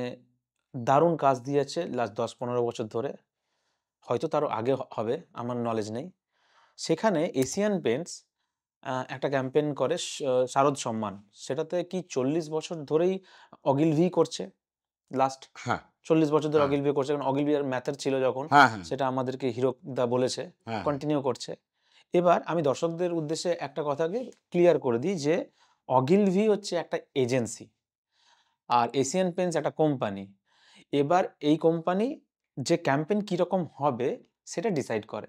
দারুণ কাজ দিয়েছে লাস্ট 10-15 বছর ধরে, হয়তো তারও আগে হবে, আমার নলেজ নেই। সেখানে এশিয়ান পেন্টস একটা ক্যাম্পেন করে, শারদ সম্মান, সেটাতে কি 40 বছর ধরেই অগিলভি করছে, লাস্ট হ্যাঁ, 40 বছর ধরে হ্যাঁ। অগিলভি করছে, কারণ অগিলভি আর ম্যাথের ছিল যখন, হ্যাঁ, হ্যাঁ, সেটা আমাদেরকে হিরো দা বলেছে, হ্যাঁ। কন্টিনিউ করছে। এবার আমি দর্শকদের উদ্দেশ্যে একটা কথাকে ক্লিয়ার করে দিই যে অগিলভি হচ্ছে একটা এজেন্সি আর এশিয়ান পেন্টস একটা কোম্পানি। এবার এই কোম্পানি যে ক্যাম্পেইন কিরকম হবে সেটা ডিসাইড করে।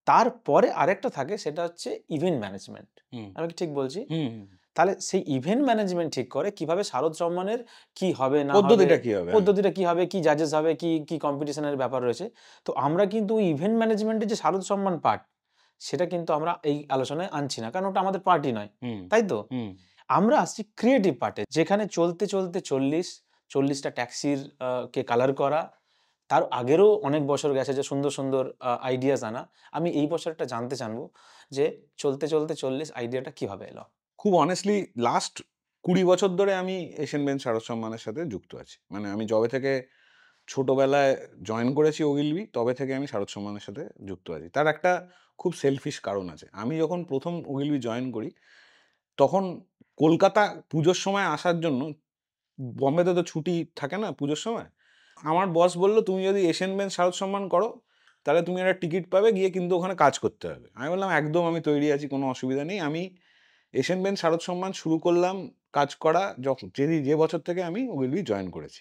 তারপরে আরেকটা থাকে, সেটা হচ্ছে ইভেন্ট ম্যানেজমেন্ট। হুম, আমি কি ঠিক বলছি? হুম, হুম। তাহলে সেই ইভেন্ট ম্যানেজমেন্ট ঠিক করে কিভাবে শারদ সম্মানের কি হবে না হবে, পদ্ধতিটা কি হবে? পদ্ধতিটা কি হবে, কি জাজেস হবে, কি কম্পিটিশনের ব্যাপার রয়েছে। তো আমরা কিন্তু ওই ইভেন্ট ম্যানেজমেন্টের যে শারদ সম্মান পার্ট, সেটা কিন্তু আমরা এই আলোচনায় আনছি না, কারণ ওটা আমাদের পার্টি নয়, হুম, তাই তো? হুম। আমরা আসছি ক্রিয়েটিভ পার্টে, যেখানে চলতে চলতে 40টা ট্যাক্সির কে কালার করা, তার আগেরও অনেক বছর গেছে যে সুন্দর সুন্দর আইডিয়াস আনা। আমি এই বছরটা জানতে চানবো যে চলতে চলতে 40 আইডিয়াটা কিভাবে এলো? খুব অনেস্টলি লাস্ট 20 বছর ধরে আমি এশিয়ান পেন্টস শারদ সম্মানের সাথে যুক্ত আছি। মানে আমি যবে থেকে ছোটবেলায় জয়েন করেছি ওগিলবি, তবে থেকে আমি শারদ সম্মানের সাথে যুক্ত আছি। তার একটা খুব সেলফিশ কারণ আছে। আমি যখন প্রথম ওগিলবি জয়েন করি, তখন কলকাতা পুজোর সময় আসার জন্য, বম্বেতে তো ছুটি থাকে না পুজোর সময়, আমার বস বলল, তুমি যদি এশিয়ান পেন্টস শারদ সম্মান করো, তাহলে তুমি একটা টিকিট পাবে, গিয়ে কিন্তু ওখানে কাজ করতে হবে। আমি বললাম একদম আমি তৈরি আছি, কোনো অসুবিধা নেই। আমি এশিয়ান পেন্টস শারদ সম্মান শুরু করলাম কাজ করা যে বছর থেকে আমি ওগিলবি জয়েন করেছি।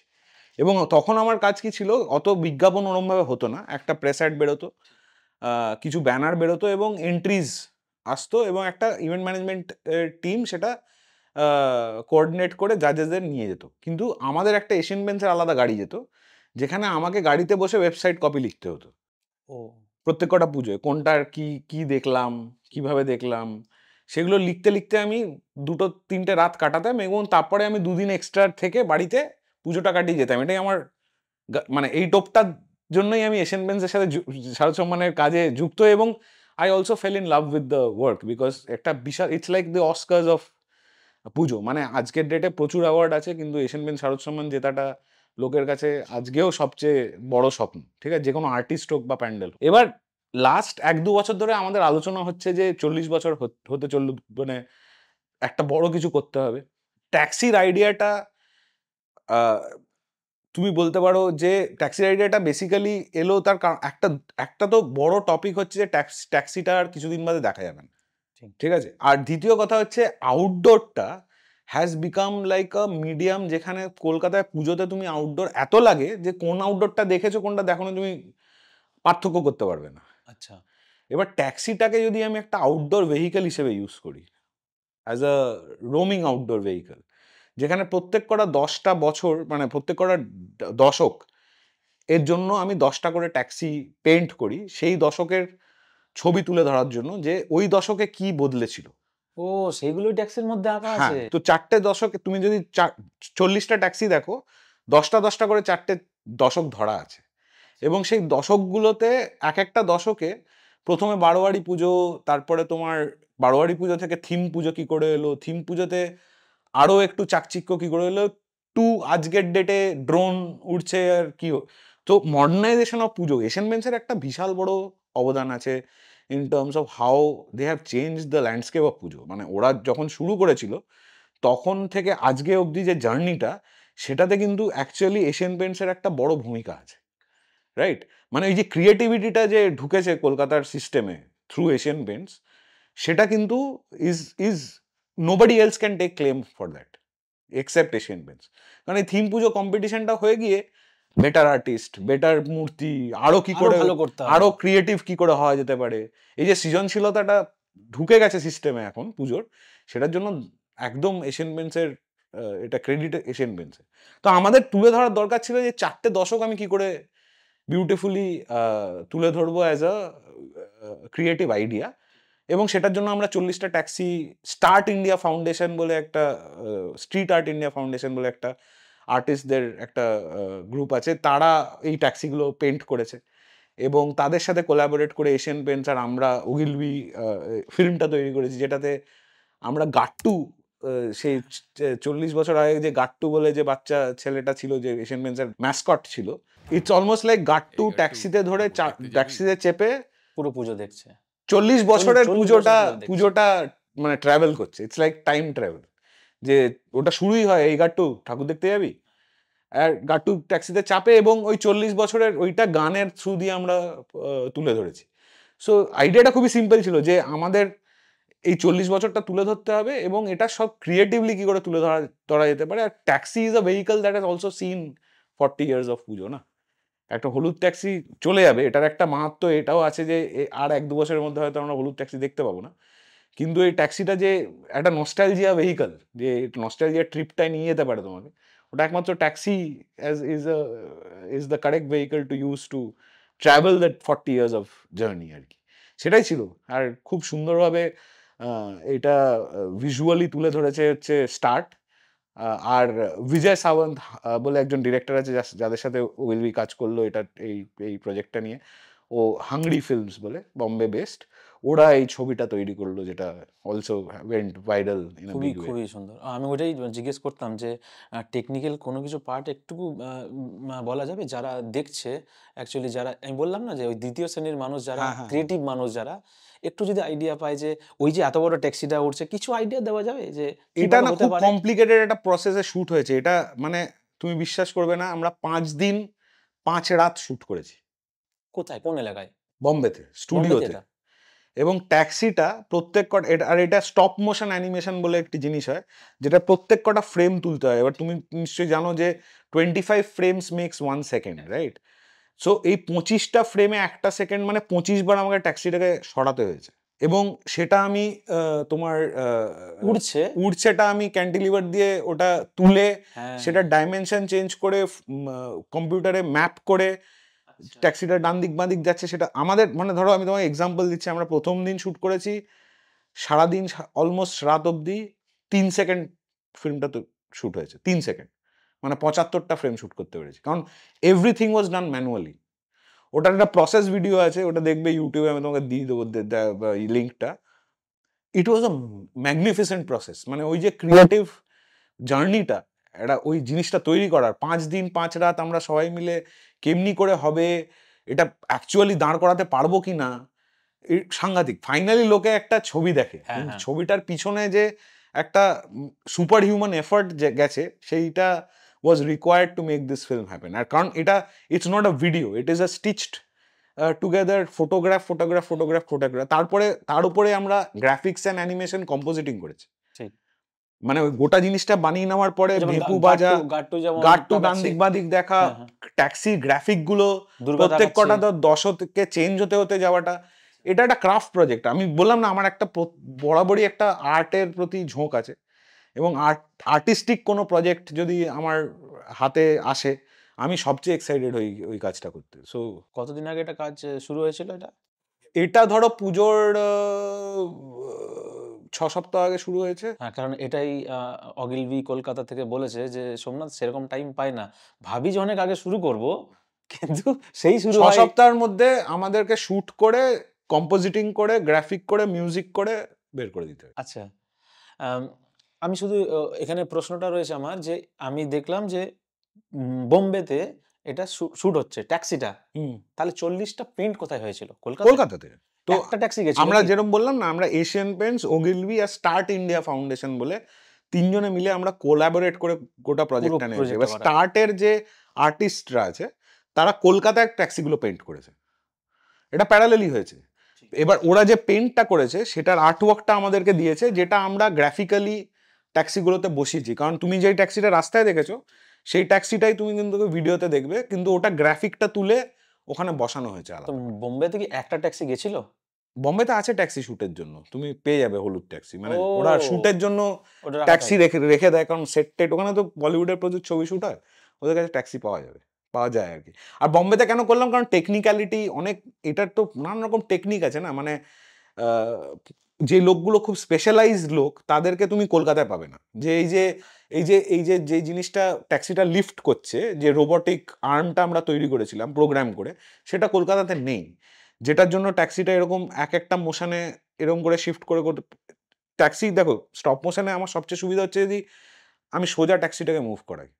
এবং তখন আমার কাজ কি ছিল, অত বিজ্ঞাপন ওরমভাবে হতো না। একটা প্রেস অ্যাড বেরোতো, কিছু ব্যানার বেরোতো এবং এন্ট্রিজ আসতো, এবং একটা ইভেন্ট ম্যানেজমেন্ট টিম সেটা কোঅর্ডিনেট করে জাজেসদের নিয়ে যেত। কিন্তু আমাদের একটা এশিয়ান পেন্টসের আলাদা গাড়ি যেত, যেখানে আমাকে গাড়িতে বসে ওয়েবসাইট কপি লিখতে হতো ও, প্রত্যেক কটা পুজোয়। কোনটার কি দেখলাম, কিভাবে দেখলাম, সেগুলো লিখতে লিখতে আমি 2-3টে রাত কাটাতাম, এবং তারপরে আমি 2 দিন এক্সট্রা থেকে বাড়িতে পুজোটা কাটিয়ে যেতাম। এটাই আমার মানে এই টোপটার জন্যই আমি এশিয়ান পেন্টসের সাথে শারদ সম্মানের কাজে যুক্ত। এবং I also fell in love with the work, because একটা বিশাল, it's like the Oscars of পুজো। মানে আজকের ডেটে প্রচুর অ্যাওয়ার্ড আছে, কিন্তু এশিয়ান পেন্টস শারদ সম্মান জেতাটা লোকের কাছে আজকেও সবচেয়ে বড় স্বপ্ন, ঠিক আছে? যে কোনো আর্টিস্ট হোক বা প্যান্ডেল। এবার লাস্ট 1-2 বছর ধরে আমাদের আলোচনা হচ্ছে যে 40 বছর হতে চলল, মানে একটা বড় কিছু করতে হবে। ট্যাক্সির আইডিয়াটা তুমি বলতে পারো যে ট্যাক্সি আইডিয়াটা বেসিক্যালি এলো তার একটা একটা তো বড় টপিক হচ্ছে যে ট্যাক্সিটা আর কিছুদিন বাদে দেখা যাবে না, ঠিক আছে। আর দ্বিতীয় কথা হচ্ছে আউটডোরটা has become like a medium, যেখানে কলকাতায় পুজোতে তুমি আউটডোর এত লাগে যে কোন আউটডোরটা দেখেছো কোনটা দেখোনি তুমি পার্থক্য করতে পারবে না। আচ্ছা, এবার ট্যাক্সিটাকে যদি আমি একটা আউটডোর ভেহিকেল হিসেবে ইউজ করি, as a roaming outdoor vehicle, যেখানে প্রত্যেক কটা 10টা বছর মানে প্রত্যেক কটা দশক এর জন্য আমি 10টা করে ট্যাক্সি পেইন্ট করি, সেই দশকের ছবি তুলে ধরার জন্য যে ওই দশকে কি বদলেছিল। ও সেইগুলো ট্যাক্সের মধ্যে আঁকা হ্যাঁ, আছে। তো 4টে দশকে তুমি যদি 40টা ট্যাক্সি দেখো, 10টা করে 4টে দশক ধরা আছে। এবং সেই দশকগুলোতে এক একটা দশকে প্রথমে বারোয়ারি পুজো, তারপরে তোমার বারোয়ারি পুজো থেকে থিম পুজো কি করে এলো, থিম পুজোতে আরো একটু চাকচিক্য কি করে এলো, আজকের ডেটে ড্রোন উড়ছে আর কি। তো মডার্নাইজেশন অফ পুজো, এশিয়ান পেইন্টসের একটা বিশাল বড় অবদান আছে in terms of how they have change the landscape of পুজো। মানে ওরা যখন শুরু করেছিল তখন থেকে আজকে অবধি যে জার্নিটা, সেটাতে কিন্তু অ্যাকচুয়ালি এশিয়ান পেইন্টসের একটা বড় ভূমিকা আছে, রাইট? মানে এই যে ক্রিয়েটিভিটিটা যে ঢুকেছে কলকাতার সিস্টেমে থ্রু এশিয়ান পেইন্টস, সেটা কিন্তু is is nobody else can take claim for that except Asian Paints. কারণ এই থিম পুজো কম্পিটিশনটা হয়ে গিয়ে বেটার আর্টিস্ট, বেটার মূর্তি, আরো কি করে ভালো করতে হবে। আরো ক্রিয়েটিভ কি করে হওয়া যেতে পারে, এই যে সৃজনশীলতাটা ঢুকে গেছে সিস্টেমে এখন পুজোর, সেটার জন্য একদম এশিয়ান পেইন্টসের এটা ক্রেডিট এশিয়ান পেইন্টসের। তো আমাদের তুলে ধরার দরকার ছিল যে 4টে দশক আমি কি করে বিউটিফুলি তুলে ধরবো অ্যাজ আ ক্রিয়েটিভ আইডিয়া। এবং সেটার জন্য আমরা 40টা ট্যাক্সি, স্টার্ট ইন্ডিয়া ফাউন্ডেশন বলে একটা, স্ট্রিট আর্ট ইন্ডিয়া ফাউন্ডেশন বলে একটা আর্টিস্টদের একটা গ্রুপ আছে, তারা এই ট্যাক্সিগুলো পেন্ট করেছে এবং তাদের সাথে কোলাবোরেট করে এশিয়ান পেইন্টস আর আমরা ওগিলবি ফিল্মটা তৈরি করেছি, যেটাতে আমরা গাট্টু, সেই 40 বছর আগে যে গাট্টু বলে যে বাচ্চা ছেলেটা ছিল যে এশিয়ান পেইন্টসের ম্যাসকট ছিল, ইটস অলমোস্ট লাইক গাট্টু ট্যাক্সিতে ধরে ট্যাক্সিতে চেপে পুরো পুজো দেখছে। 40 বছরের 40 পুজোটা বছর ধরে দেখছি। পুজোটা মানে ট্রাভেল করছে, ইটস লাইক টাইম ট্রাভেল। যে ওটা শুরুই হয় এই গাট্টু ঠাকুর দেখতে যাবি, আর গাট্টু ট্যাক্সিতে চাপে এবং ওই 40 বছরের ওইটা গানের থ্রু দিয়ে আমরা তুলে ধরেছি। সো আইডিয়াটা খুবই সিম্পল ছিল যে আমাদের এই 40 বছরটা তুলে ধরতে হবে এবং এটা সব ক্রিয়েটিভলি কি করে তুলে ধরা যেতে পারে। আর taxi is a vehicle that has also seen 40 years of Puja না। একটা হলুদ ট্যাক্সি চলে যাবে, এটার একটা মাহাত্ম্য এটাও আছে যে আর 1-2 বছরের মধ্যে হয়তো আমরা হলুদ ট্যাক্সি দেখতে পাবো না, কিন্তু এই ট্যাক্সিটা যে একটা নস্টালজিয়া ভেহিকল, যে নস্টালজিয়া ট্রিপটায় নিয়ে যেতে পারে তোমাকে, ওটা একমাত্র taxi is the correct vehicle to use to travel that 40 years of journey আর কি। সেটাই ছিল। আর খুব সুন্দরভাবে এটা ভিজুয়ালি তুলে ধরেছে হচ্ছে স্টার্ট। আর বিজয় সাওয়ন্ত বলে একজন ডিরেক্টর আছে যাদের সাথে ওয়েলবি কাজ করলো এটা এই প্রজেক্টটা নিয়ে, ও হাংরি ফিল্মস বলে বম্বে বেসড, ওরা এই ছবিটা তৈরি করলো যেটা also went viral in a খুবই বিগ ওয়ে। খুবই সুন্দর। আমি ওটাই জিজ্ঞেস করতাম যে টেকনিক্যাল কোনো কিছু পার্ট একটুকু বলা যাবে যারা দেখছে, অ্যাকচুয়ালি যারা আমি বললাম না যে ওই দ্বিতীয় শ্রেণীর মানুষ যারা, হ্যাঁ, হ্যাঁ। ক্রিয়েটিভ মানুষ যারা, একটু যদি আইডিয়া পায় যে ওই যে এত বড় ট্যাক্সিটা উঠছে, কিছু আইডিয়া দেওয়া যাবে যে এটা কিভাবে না হতে খুব পারে? কমপ্লিকেটেড একটা প্রসেসে শুট হয়েছে এটা, মানে তুমি বিশ্বাস করবে না, আমরা 5 দিন 5 রাত শুট করেছি কোথায়, কোন এলাকায়? বম্বেতে বোম্বেতে স্টুডিওতে। এটা? এবং ট্যাক্সিটা প্রত্যেক কটা আর এটা স্টপ মোশন অ্যানিমেশন বলে একটি জিনিস হয়, যেটা প্রত্যেক কটা ফ্রেম তুলতে হয়। এবার তুমি নিশ্চয়ই জানো যে 25 frames makes 1 second, right? So এই 25টা ফ্রেমে 1টা সেকেন্ড, মানে 25 বার আমাকে ট্যাক্সিটাকে সরাতে হয়েছে। এবং সেটা আমি তোমার উড়ছেটা আমি ক্যান্টিলিভার দিয়ে ওটা তুলে হ্যাঁ। সেটা ডাইমেনশন চেঞ্জ করে কম্পিউটারে ম্যাপ করে ট্যাক্সিটা ডান দিক বাঁ দিক যাচ্ছে সেটা আমাদের, মানে ধরো আমি তোমাকে এক্সাম্পল দিচ্ছি, আমরা প্রথম দিন শ্যুট করেছি সারাদিন, অলমোস্ট রাত অবধি 3 সেকেন্ড ফিল্মটা তো শ্যুট হয়েছে, 3 সেকেন্ড, মানে 75টা ফ্রেম শ্যুট করতে পেরেছি, কারণ এভরিথিং ওয়াজ ডান ম্যানুয়ালি। ওটার একটা প্রসেস ভিডিও আছে, ওটা দেখবে ইউটিউবে, আমি তোমাকে দিয়ে দেবো লিঙ্কটা। ইট ওয়াজ আ ম্যাগনিফিসেন্ট প্রসেস, মানে ওই যে ক্রিয়েটিভ জার্নিটা, এটা ওই জিনিসটা তৈরি করার 5 দিন 5 রাত আমরা সবাই মিলে কেমনি করে হবে, এটা অ্যাকচুয়ালি দাঁড় করাতে পারবো কি না, সাংঘাতিক। ফাইনালি লোকে একটা ছবি দেখে, হ্যাঁ, হ্যাঁ। ছবিটার পিছনে যে একটা সুপার হিউম্যান এফার্ট গেছে, সেইটা was required to make this film happen. আর কারণ এটা it's not a video, it is a stitched together photograph. তারপরে তার উপরে আমরা গ্রাফিক্স অ্যান্ড অ্যানিমেশন কম্পোজিটিং করেছি। ঠিক। মানে ওই গোটা জিনিসটা বানিয়ে নেওয়ার পরে যেমন ভেপু বাজা, গাট্টু যেমন গাট্টু ডান তাকাচ্ছে। দিক বাদিক দেখা, হ্যাঁ, হ্যাঁ। ট্যাক্সি গ্রাফিক গুলো দুর্গা প্রত্যেক কটা তাকাচ্ছে। তো দশকে চেঞ্জ হতে যাওয়াটা, এটা একটা ক্রাফট প্রজেক্ট। আমি বললাম না আমার একটা বরাবরই একটা আর্টের প্রতি ঝোঁক আছে, এবং আর্টিস্টিক কোনো প্রজেক্ট যদি আমার হাতে আসে আমি সবচেয়ে এক্সাইটেড হই ওই কাজটা করতে। সো কতদিন আগে এটা কাজ শুরু হয়েছিল এটা? এটা ধরো পুজোর 6 সপ্তাহ আগে শুরু হয়েছে। হ্যাঁ, কারণ এটাই অগিলভি কলকাতা থেকে বলেছে যে সোমনাথ সেরকম টাইম পাই না, ভাবি যে অনেক আগে শুরু করব, কিন্তু সেই শুরু 6 হয়। সপ্তাহের মধ্যে আমাদেরকে শুট করে, কম্পোজিটিং করে, গ্রাফিক করে, মিউজিক করে বের করে দিতে হবে। আচ্ছা, আমি শুধু এখানে প্রশ্নটা রয়েছে আমার, যে আমি দেখলাম যে বোম্বেতে এটা শুট হচ্ছে ট্যাক্সিটা, তাহলে 40টা প্রিন্ট কোথায় হয়েছিল? কলকাতাতে। তো একটা ট্যাক্সি গেছিল আমরা কি? যেরকম বললাম না, আমরা এশিয়ান পেন্টস, ওগিলভি আর স্টার্ট ইন্ডিয়া ফাউন্ডেশন বলে তিনজনে মিলে আমরা কোলাবোরেট করে গোটা প্রজেক্টটা নিয়েছি। এবার স্টার্টের যে আর্টিস্টরা আছে তারা কলকাতায় ট্যাক্সিগুলো পেইন্ট করেছে, এটা প্যারালেলি হয়েছে। এবার ওরা যে পেইন্টটা করেছে সেটার আর্টওয়ার্কটা আমাদেরকে দিয়েছে, যেটা আমরা গ্রাফিক্যালি ট্যাক্সিগুলোতে বসিয়েছি। কারণ তুমি যেই ট্যাক্সিটা রাস্তায় দেখেছো সেই ট্যাক্সিটাই তুমি কিন্তু ভিডিওতে দেখবে, কিন্তু ওটা গ্রাফিকটা তুলে ওখানে বসানো হয়েছে তো আলাদা। বোম্বেতে কি একটা ট্যাক্সি গেছিল? বম্বেতে আছে ট্যাক্সি শুটের জন্য, তুমি পেয়ে যাবে হলুদ ট্যাক্সি, মানে ও, ওরা শুটের জন্য ওটা রাখা ট্যাক্সি থাকে। রেখে দেয়, কারণ সেট টেট ওখানে তো বলিউডের প্রচুর ছবি শুট হয়, ওদের কাছে ট্যাক্সি পাওয়া যায় আর কি। আর বম্বেতে কেন করলাম, কারণ টেকনিক্যালিটি অনেক, এটার তো নানান রকম টেকনিক আছে না, মানে যে লোকগুলো খুব স্পেশালাইজড লোক তাদেরকে তুমি কলকাতায় পাবে না। যে এই যে জিনিসটা ট্যাক্সিটা লিফট করছে, যে রোবটিক আর্মটা আমরা তৈরি করেছিলাম প্রোগ্রাম করে, সেটা কলকাতাতে নেই, যেটার জন্য ট্যাক্সিটা এরকম এক একটা মোশনে এরকম করে শিফট করে ট্যাক্সি দেখো স্টপ মোশনে আমার সবচেয়ে সুবিধা হচ্ছে যদি আমি সোজা ট্যাক্সিটাকে মুভ করাই,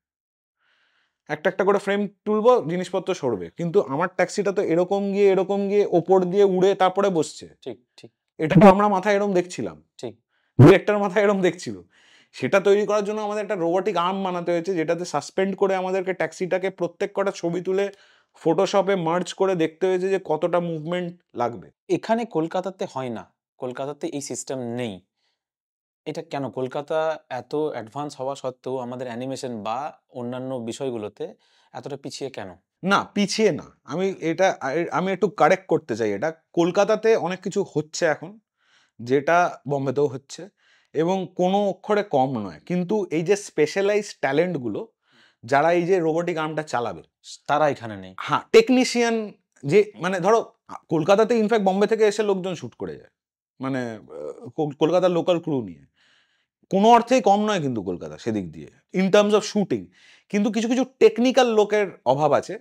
একটা করে ফ্রেম তুলবো, জিনিসপত্র সরবে, কিন্তু আমার ট্যাক্সিটা তো এরকম গিয়ে ওপর দিয়ে উড়ে তারপরে বসছে। ঠিক ঠিক। এটা তো আমরা মাথায় এরকম দেখছিলাম, ঠিক। ডিরেক্টর মাথায় এরকম দেখছিল। সেটা তৈরি করার জন্য আমাদের একটা রোবোটিক আর্ম বানাতে হয়েছে, যেটাতে সাসপেন্ড করে আমাদেরকে ট্যাক্সিটাকে প্রত্যেক কটা ছবি তুলে ফটোশপে মার্জ করে দেখতে হয়েছে যে কতটা মুভমেন্ট লাগবে। এখানে কলকাতাতে হয় না, কলকাতাতে এই সিস্টেম নেই। এটা কেন? কলকাতা এত অ্যাডভান্স হওয়া সত্ত্বেও আমাদের অ্যানিমেশন বা অন্যান্য বিষয়গুলোতে এতটা পিছিয়ে কেন? না, পিছিয়ে না, আমি একটু কারেক্ট করতে চাই। এটা কলকাতাতে অনেক কিছু হচ্ছে এখন, যেটা বোম্বেতেও হচ্ছে, এবং কোনো অক্ষরে কম নয়। কিন্তু এই যে স্পেশালাইজড ট্যালেন্টগুলো, যারা এই যে রোবোটিক আর্মটা চালাবে, তারা এখানে নেই। হ্যাঁ, টেকনিশিয়ান, যে মানে ধরো কলকাতাতে ইনফ্যাক্ট বম্বে থেকে এসে লোকজন শুট করে যায়, মানে কলকাতার লোকাল ক্রু নিয়ে। কোনো অর্থেই কম নয় কিন্তু কলকাতা সেদিক দিয়ে ইন টার্মস অফ শুটিং। কিন্তু কিছু কিছু টেকনিক্যাল লোকের অভাব আছে,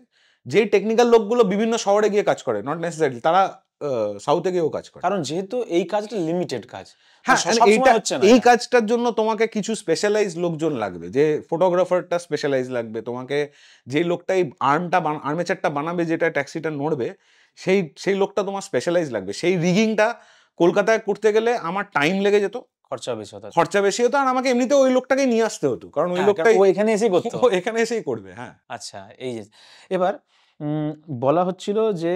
যেই টেকনিক্যাল লোকগুলো বিভিন্ন শহরে গিয়ে কাজ করে, নট নেসেসারি তারা সাউথে গিয়েও কাজ করে। কারণ যেহেতু এই কাজটা লিমিটেড কাজ, হ্যাঁ, সবসময় হচ্ছে না। এই কাজটার জন্য তোমাকে কিছু স্পেশালাইজ লোকজন লাগবে, যে ফটোগ্রাফারটা স্পেশালাইজ লাগবে, তোমাকে যে লোকটাই আর্মেচারটা বানাবে, যেটা ট্যাক্সিটা নড়বে, সেই লোকটা তোমার স্পেশালাইজ লাগবে। সেই রিগিংটা কলকাতায় করতে গেলে আমার টাইম লেগে যেত, খরচা বেশি হতো, আর আমাকে এমনিতে ওই লোকটাকে নিয়ে আসতে হতো, কারণ ওই লোকটাই এখানে এসেই করতো। এখানে এসেই করবে। হ্যাঁ, আচ্ছা, এই যে এবার বলা হচ্ছিল যে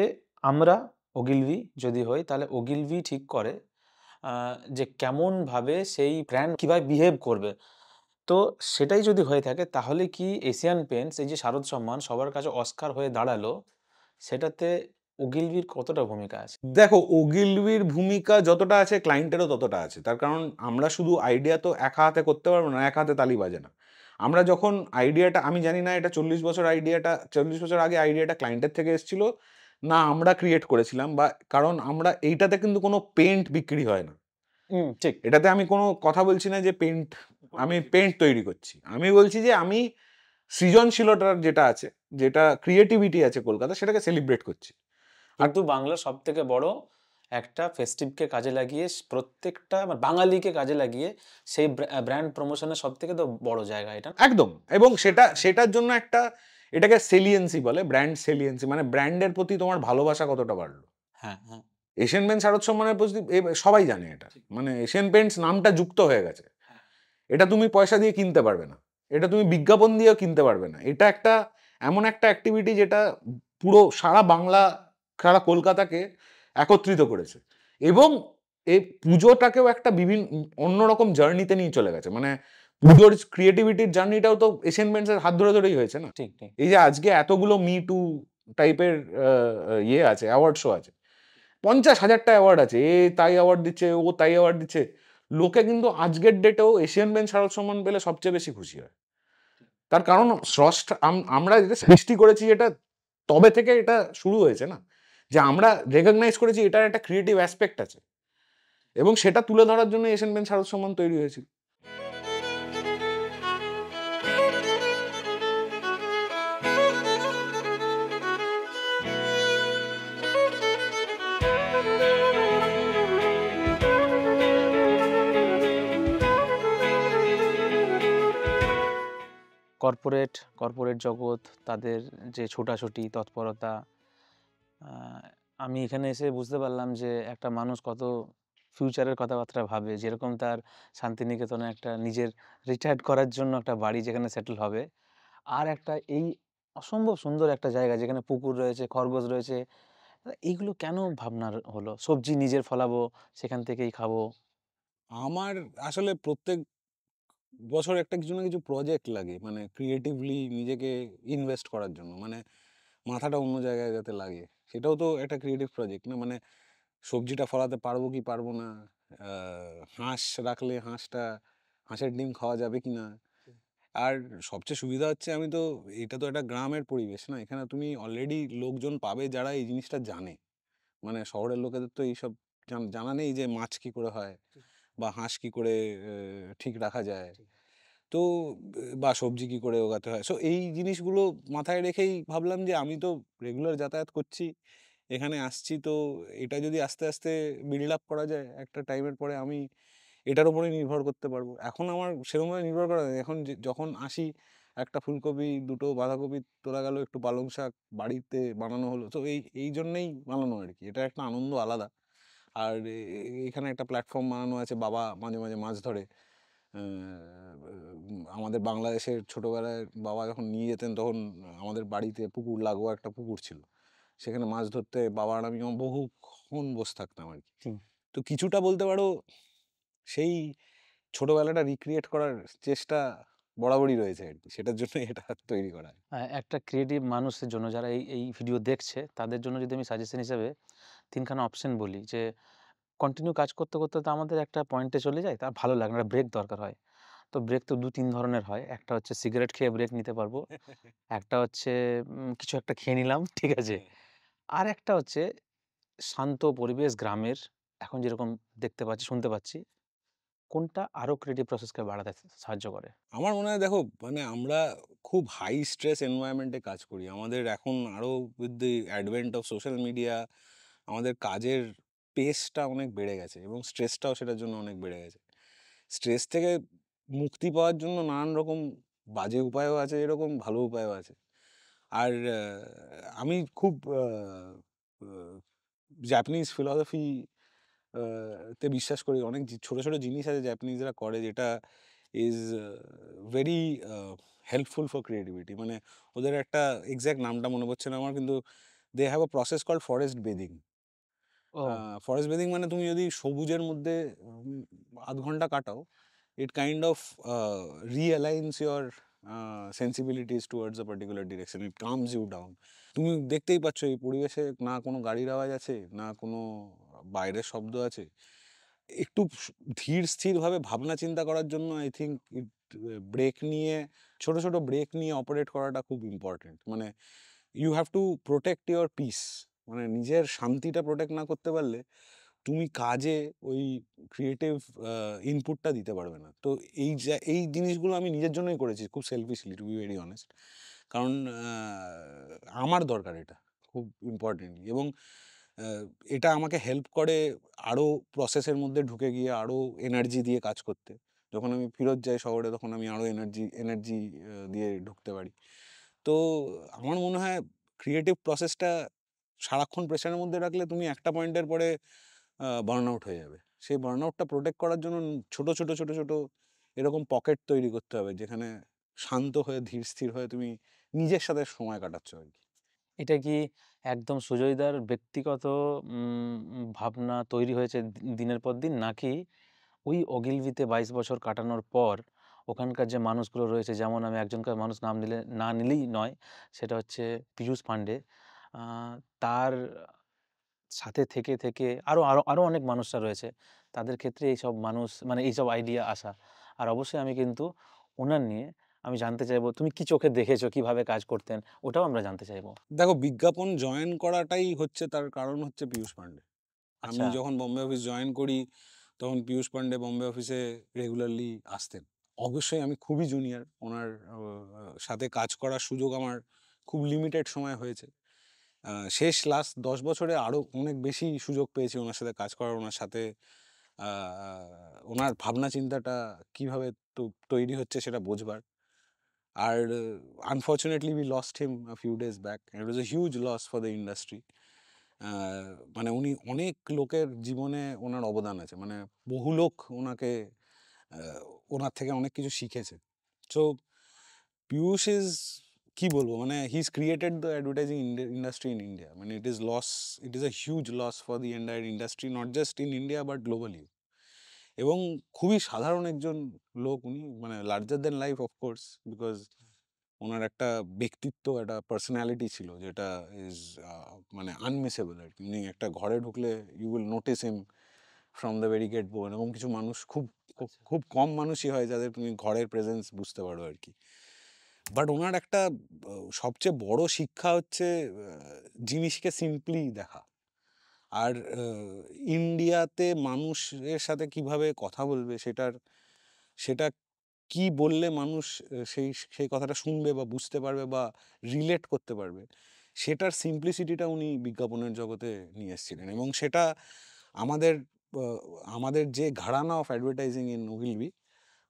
আমরা ওগিলভি যদি হই, তাহলে ওগিলভি ঠিক করে যে কেমন ভাবে সেই ব্র্যান্ড কিভাবে বিহেভ করবে। তো সেটাই যদি হয়ে থাকে, তাহলে কি এশিয়ান পেন্টস এই যে শারদ সম্মান সবার কাছে অস্কার হয়ে দাঁড়ালো, সেটাতে ওগিলভির কতটা ভূমিকা আছে? দেখো, ওগিলভির ভূমিকা যতটা আছে ক্লায়েন্টেরও ততটা আছে। তার কারণ আমরা শুধু আইডিয়া তো এক হাতে করতে পারবো না, এক হাতে তালি বাজে না। আমরা যখন আইডিয়াটা, আমি জানি না এটা 40 বছর আগে আইডিয়াটা ক্লায়েন্টের থেকে এসেছিল না আমরা ক্রিয়েট করেছিলাম, বা কারণ আমরা এইটাতে কিন্তু কোনো পেন্ট বিক্রি হয় না। ঠিক। এটাতে আমি কোনো কথা বলছি না যে আমি পেন্ট তৈরি করছি, আমি বলছি যে আমি সৃজনশীলতার যেটা আছে, যেটা ক্রিয়েটিভিটি আছে কলকাতা, সেটাকে সেলিব্রেট করছি। কিন্তু বাংলার সব থেকে বড় একটা ফেস্টিভকে কাজে লাগিয়ে, প্রত্যেকটা বাঙালিকে কাজে লাগিয়ে সেই ব্র্যান্ড প্রমোশনের সব থেকে তো বড় জায়গা এটা। একদম। এবং সেটার জন্য এটাকে সেলিয়েন্সি বলে, ব্র্যান্ড সেলিয়েন্সি, মানে ব্র্যান্ডের প্রতি তোমার ভালোবাসা কতটা বাড়লো। হ্যাঁ হ্যাঁ। এশিয়ান পেন্টস শারদ সম্মানের প্রতি সবাই জানে এটা, মানে এশিয়ান পেন্টস নামটা যুক্ত হয়ে গেছে, এটা তুমি পয়সা দিয়ে কিনতে পারবে না। এটা তুমি বিজ্ঞাপন দিয়েও কিনতে পারবে না। এটা একটা এমন একটা অ্যাক্টিভিটি যেটা পুরো সারা বাংলা, সারা কলকাতাকে একত্রিত করেছে এবং এই পুজোটাকেও একটা অন্যরকম জার্নিতে নিয়ে চলে গেছে। মানে পুজোর ক্রিয়েটিভিটির জার্নিটাও তো এশিয়ান পেইন্টসের হাত ধরে ধরেই হয়েছে না। ঠিক ঠিক এই যে আজকে এতগুলো মি টু টাইপের ইয়ে আছে, অ্যাওয়ার্ড শো আছে, 50,000টা অ্যাওয়ার্ড আছে, এ তাই অ্যাওয়ার্ড দিচ্ছে, ও তাই অ্যাওয়ার্ড দিচ্ছে। লোকে কিন্তু আজকের ডেটেও এশিয়ান পেইন্টস শারদ সম্মান পেলে সবচেয়ে বেশি খুশি হয়। তার কারণ স্রষ্টা আমরা যেটা সৃষ্টি করেছি, এটা তবে থেকে এটা শুরু হয়েছে না, যে আমরা রেকগনাইজ করেছি এটার একটা ক্রিয়েটিভ অ্যাসপেক্ট আছে এবং সেটা তুলে ধরার জন্য এশিয়ান পেইন্টস শারদ সম্মান তৈরি হয়েছিল। কর্পোরেট জগৎ, তাদের যে ছোটাছুটি তৎপরতা, আমি এখানে এসে বুঝতে পারলাম যে একটা মানুষ কত ফিউচারের কথাবার্তা ভাবে। যেরকম তার শান্তিনিকেতনে একটা নিজের রিটায়ার্ড করার জন্য একটা বাড়ি যেখানে সেটেল হবে, আর একটা এই অসম্ভব সুন্দর একটা জায়গা যেখানে পুকুর রয়েছে, খরগোশ রয়েছে। এইগুলো কেন ভাবনার হলো? সবজি নিজের ফলাবো, সেখান থেকেই খাবো। আমার আসলে প্রত্যেক বছর একটা কিছু না কিছু প্রজেক্ট লাগে, মানে ক্রিয়েটিভলি নিজেকে ইনভেস্ট করার জন্য, মানে মাথাটা অন্য জায়গায় যাতে লাগে। সেটাও তো একটা ক্রিয়েটিভ প্রজেক্ট না? মানে সবজিটা ফলাতে পারবো কি পারবো না, হাঁস রাখলে হাঁসের ডিম খাওয়া যাবে কি না। আর সবচেয়ে সুবিধা হচ্ছে, এটা তো একটা গ্রামের পরিবেশ না, এখানে তুমি অলরেডি লোকজন পাবে যারা এই জিনিসটা জানে। মানে শহরের লোকেদের তো এইসব জানা নেই যে মাছ কি করে হয় বা হাঁস কি করে ঠিক রাখা যায়, তো বা সবজি কি করে ওগাতে হয়। সো এই জিনিসগুলো মাথায় রেখেই ভাবলাম যে আমি তো রেগুলার যাতায়াত করছি, এখানে আসছি, তো এটা যদি আস্তে আস্তে বিল্ড আপ করা যায়, একটা টাইমের পরে আমি এটার উপরেই নির্ভর করতে পারবো। এখন আমার সেরকমভাবে নির্ভর করা যায় না। এখন যখন আসি, একটা ফুলকপি, দুটো বাঁধাকপি তোলা গেল, একটু পালং শাক বাড়িতে বানানো হলো, তো এই জন্যেই বানানো আর কি। এটা একটা আনন্দ আলাদা। আর এখানে একটা প্ল্যাটফর্ম বানানো আছে, বাবা মাঝে মাঝে মাছ ধরে। আমাদের বাংলাদেশের ছোটবেলায় বাবা যখন নিয়ে যেতেন, তখন আমাদের বাড়িতে পুকুর লাগোয়া একটা পুকুর ছিল, সেখানে মাছ ধরতে বাবা আর আমি বহুক্ষণ বসে থাকতাম আর কি। হুম। তো কিছুটা বলতে পারো সেই ছোটবেলাটা রিক্রিয়েট করার চেষ্টা বরাবরই রয়েছে আর কি, সেটার জন্য এটা তৈরি করা। একটা ক্রিয়েটিভ মানুষের জন্য, যারা এই ভিডিও দেখছে, তাদের জন্য যদি আমি সাজেশন হিসেবে ৩ খানা অপশন বলি, যে কন্টিনিউ কাজ করতে করতে তো আমাদের একটা পয়েন্টে চলে যায়, তার ভালো লাগে না, ব্রেক দরকার হয়। তো ব্রেক তো ২-৩ ধরনের হয়। একটা হচ্ছে সিগারেট খেয়ে ব্রেক নিতে পারবো। একটা হচ্ছে কিছু একটা খেয়ে নিলাম, ঠিক আছে? আর একটা হচ্ছে শান্ত পরিবেশ গ্রামের, এখন যেরকম দেখতে পাচ্ছি, শুনতে পাচ্ছি। কোনটা আরো ক্রিয়েটিভ প্রসেসকে বাড়াতে সাহায্য করে? আমার মনে হয়, দেখো, মানে আমরা খুব হাই স্ট্রেস এনভায়রনমেন্টে কাজ করি। আমাদের এখন আরো with the advent of social media আমাদের কাজের পেসটা অনেক বেড়ে গেছে এবং স্ট্রেসটাও সেটার জন্য অনেক বেড়ে গেছে। স্ট্রেস থেকে মুক্তি পাওয়ার জন্য নানান রকম বাজে উপায়ও আছে, এরকম ভালো উপায়ও আছে। আর আমি খুব জাপানিজ ফিলসফি তে বিশ্বাস করি। অনেক ছোট ছোট জিনিস আছে জাপানিজরা করে, যেটা is very helpful for creativity. মানে ওদের একটা এক্স্যাক্ট নামটা মনে পড়ছে না আমার, কিন্তু they have a process called forest bathing. ও! ফরেস্ট বেদিং মানে তুমি যদি সবুজের মধ্যে ০.৫ ঘন্টা কাটাও, it kind of realigns your sensibilities towards a particular direction. It calms you down. তুমি দেখতেই পাচ্ছ এই পরিবেশে না কোনো গাড়ির আওয়াজ আছে, না কোনো বাইরের শব্দ আছে। একটু ধীর স্থিরভাবে ভাবনা চিন্তা করার জন্য আই থিঙ্ক ব্রেক নিয়ে, ছোট ছোট ব্রেক নিয়ে অপারেট করাটা খুব ইম্পর্টেন্ট। মানে you have to protect your peace. মানে নিজের শান্তিটা প্রোটেক্ট না করতে পারলে তুমি কাজে ওই ক্রিয়েটিভ ইনপুটটা দিতে পারবে না। তো এই জিনিসগুলো আমি নিজের জন্যই করেছি, খুব সেলফিশলি, টু বি ভেরি অনেস্ট। কারণ আমার দরকার এটা খুব ইম্পর্টেন্টলি, এবং এটা আমাকে হেল্প করে আরও প্রসেসের মধ্যে ঢুকে গিয়ে আরও এনার্জি দিয়ে কাজ করতে। যখন আমি ফেরত যাই শহরে, তখন আমি আরও এনার্জি দিয়ে ঢুকতে পারি। তো আমার মনে হয় ক্রিয়েটিভ প্রসেসটা সারাক্ষণ প্রেশারের মধ্যে রাখলে তুমি একটা পয়েন্টের পরে বার্ন আউট হয়ে যাবে। সেই বার্ন আউটটা প্রোটেক্ট করার জন্য ছোট ছোট এরকম পকেট তৈরি করতে হবে, যেখানে শান্ত হয়ে ধীর স্থির হয়ে তুমি নিজের সাথে সময় কাটাচ্ছ আর কি? এটা কি একদম সুজয়দার ব্যক্তিগত ভাবনা তৈরি হয়েছে দিনের পর দিন, নাকি ওই ogilvy-তে 22 বছর কাটানোর পর ওখানকার যে মানুষগুলো রয়েছে, যেমন আমি একজনকার মানুষ নাম না নিলেই নয়, সেটা হচ্ছে পীযূষ পান্ডে। আ তার সাথে থেকে আরো আরো আরো অনেক মানুষরা রয়েছে। তাদের ক্ষেত্রে এইসব মানুষ মানে এইসব আইডিয়া আসা। আর অবশ্যই আমি কিন্তু উনার নিয়ে আমি জানতে চাইবো তুমি কি চোখে দেখেছো, কিভাবে কাজ করতেন? ওটাও আমরা জানতে চাইবো। দেখো, বিজ্ঞাপন জয়েন করাটাই হচ্ছে তার কারণ হচ্ছে পীযূষ পান্ডে। আমি আচ্ছা, যখন বম্বে অফিস জয়েন করি তখন পীযূষ পান্ডে বম্বে অফিসে রেগুলারলি আসতেন। অবশ্যই আমি খুবই জুনিয়র, ওনার সাথে কাজ করার সুযোগ আমার খুব লিমিটেড সময় হয়েছে। শেষ লাস্ট 10 বছরে আরও অনেক বেশি সুযোগ পেয়েছি ওনার সাথে কাজ করার, ওনার সাথে ওনার ভাবনা চিন্তাটা কীভাবে তৈরি হচ্ছে সেটা বোঝবার। আর unfortunately we lost him a few days back, it was a huge loss for the industry. মানে উনি অনেক লোকের জীবনে ওনার অবদান আছে, মানে বহু লোক ওনাকে ওনার থেকে অনেক কিছু শিখেছে। সো পীযূষ ইজ, কি বলবো, মানে he is created the advertising industry in India. মানে it is a huge loss for the entire industry, not just in India but globally. এবং খুবই সাধারণ একজন লোক উনি, মানে larger than life of course, because ওনার একটা ব্যক্তিত্ব, একটা পার্সোনালিটি ছিল যেটা ইজ মানে আনমিসেবল আর কি। উনি একটা ঘরে ঢুকলে you will notice him from the very get go. এরকম কিছু মানুষ খুব কম মানুষই হয় যাদের তুমি ঘরের প্রেজেন্স বুঝতে পারো আর কি। বাট ওনার একটা সবচেয়ে বড় শিক্ষা হচ্ছে জিনিসকে সিম্পলি দেখা। আর ইন্ডিয়াতে মানুষের সাথে কিভাবে কথা বলবে, সেটা কি বললে মানুষ সেই কথাটা শুনবে বা বুঝতে পারবে বা রিলেট করতে পারবে, সেটার সিম্পলিসিটিটা উনি বিজ্ঞাপনের জগতে নিয়ে এসেছিলেন। এবং সেটা আমাদের আমাদের যে ঘরানা অফ অ্যাডভার্টাইজিং ইন ogilvy,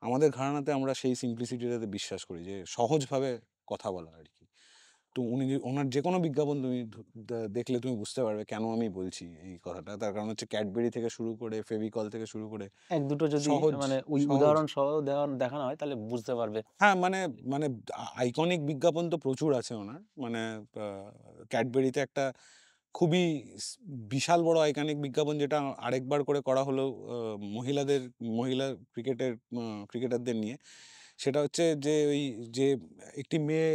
আমাদের ঘরানাতে আমরা সেই সিম্পলিসিটিটাতে বিশ্বাস করি, যে সহজভাবে কথা বলা আর কি। তো ওনার যে কোনো বিজ্ঞাপন তুমি দেখলে তুমি বুঝতে পারবে কেন আমি বলছি এই কথাটা। তার কারণ হচ্ছে ক্যাডবেরি থেকে শুরু করে ফেভিকল থেকে শুরু করে ১-২ টো যদি সহজ মানে সহজ উদাহরণ সহ দেখানো হয় তাহলে বুঝতে পারবে। হ্যাঁ, মানে মানে আইকনিক বিজ্ঞাপন তো প্রচুর আছে ওনার। মানে ক্যাডবেরিতে একটা খুবই বিশাল বড় আইকনিক বিজ্ঞাপন, যেটা আরেকবার করে করা হলো মহিলা ক্রিকেটারদের নিয়ে। সেটা হচ্ছে যে ওই যে একটি মেয়ে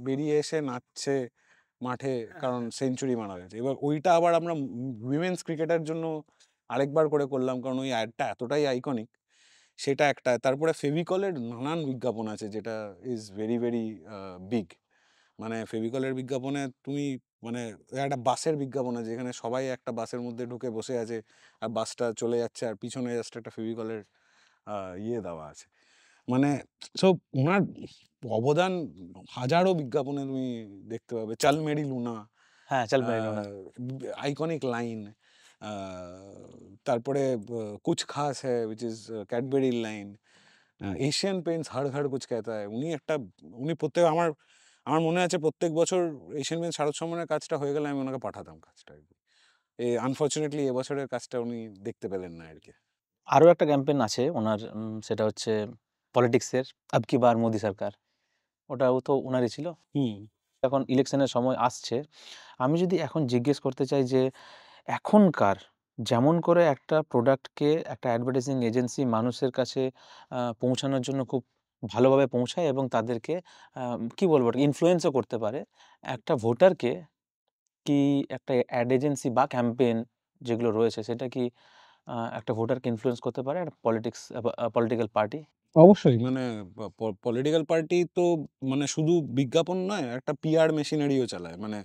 বেরিয়ে এসে নাচছে মাঠে, কারণ সেঞ্চুরি মারা গেছে। এবার ওইটা আবার আমরা উইমেন্স ক্রিকেটের জন্য আরেকবার করে করলাম, কারণ ওই অ্যাডটা এতটাই আইকনিক। সেটা একটা। তারপরে ফেভিকলের নানান বিজ্ঞাপন আছে যেটা ইজ ভেরি ভেরি বিগ। মানে ফেভিকলের বিজ্ঞাপনে তুমি, মানে একটা বাসের বিজ্ঞাপন আছে যেখানে সবাই একটা বাসের মধ্যে ঢুকে বসে আছে আর বাসটা চলে যাচ্ছে আর পিছনে জাস্ট একটা ফেভিকলের ইয়ে দেওয়া আছে। মানে সব ওনার অবদান হাজারো বিজ্ঞাপনে তুমি দেখতে পাবে। চাল মেরি লুনা, হ্যাঁ, চল মেরি লুনা। Iconic line. তারপরে কুছ খাস হ্যায় উইচ ইজ ক্যাডবেরির লাইন। এশিয়ান পেইন্টস হর ঘর কুছ কেহতা হ্যায়। উনি প্রত্যেক আমার মনে আছে প্রত্যেক বছর এশিয়ান পেইন্টস শারদ সম্মানের কাজটা হয়ে গেলে আমি ওনাকে পাঠাতাম কাজটা আর কি। আনফরচুনেটলি এবছরের কাজটা উনি দেখতে পেলেন না আর কি। আরো একটা ক্যাম্পেইন আছে ওনার, সেটা হচ্ছে পলিটিক্সের, আব কি বার মোদি সরকার। ওটাও তো উনারই ছিল। হুম। এখন ইলেকশনের সময় আসছে। আমি যদি এখন জিজ্ঞেস করতে চাই যে এখনকার যেমন করে একটা প্রোডাক্টকে একটা অ্যাডভার্টাইজিং এজেন্সি মানুষের কাছে পৌঁছানোর জন্য খুব ভালোভাবে পৌঁছায় এবং তাদেরকে কি বলবো ইনফ্লুয়েন্সও করতে পারে। একটা ভোটারকে কি একটা অ্যাড এজেন্সি বা ক্যাম্পেইন যেগুলো রয়েছে সেটা কি একটা ভোটারকে ইনফ্লুয়েন্স করতে পারে একটা পলিটিক্যাল পার্টি? অবশ্যই, মানে পলিটিক্যাল পার্টি তো মানে শুধু বিজ্ঞাপন নয়, একটা পিআর মেশিনারিও চালায়। মানে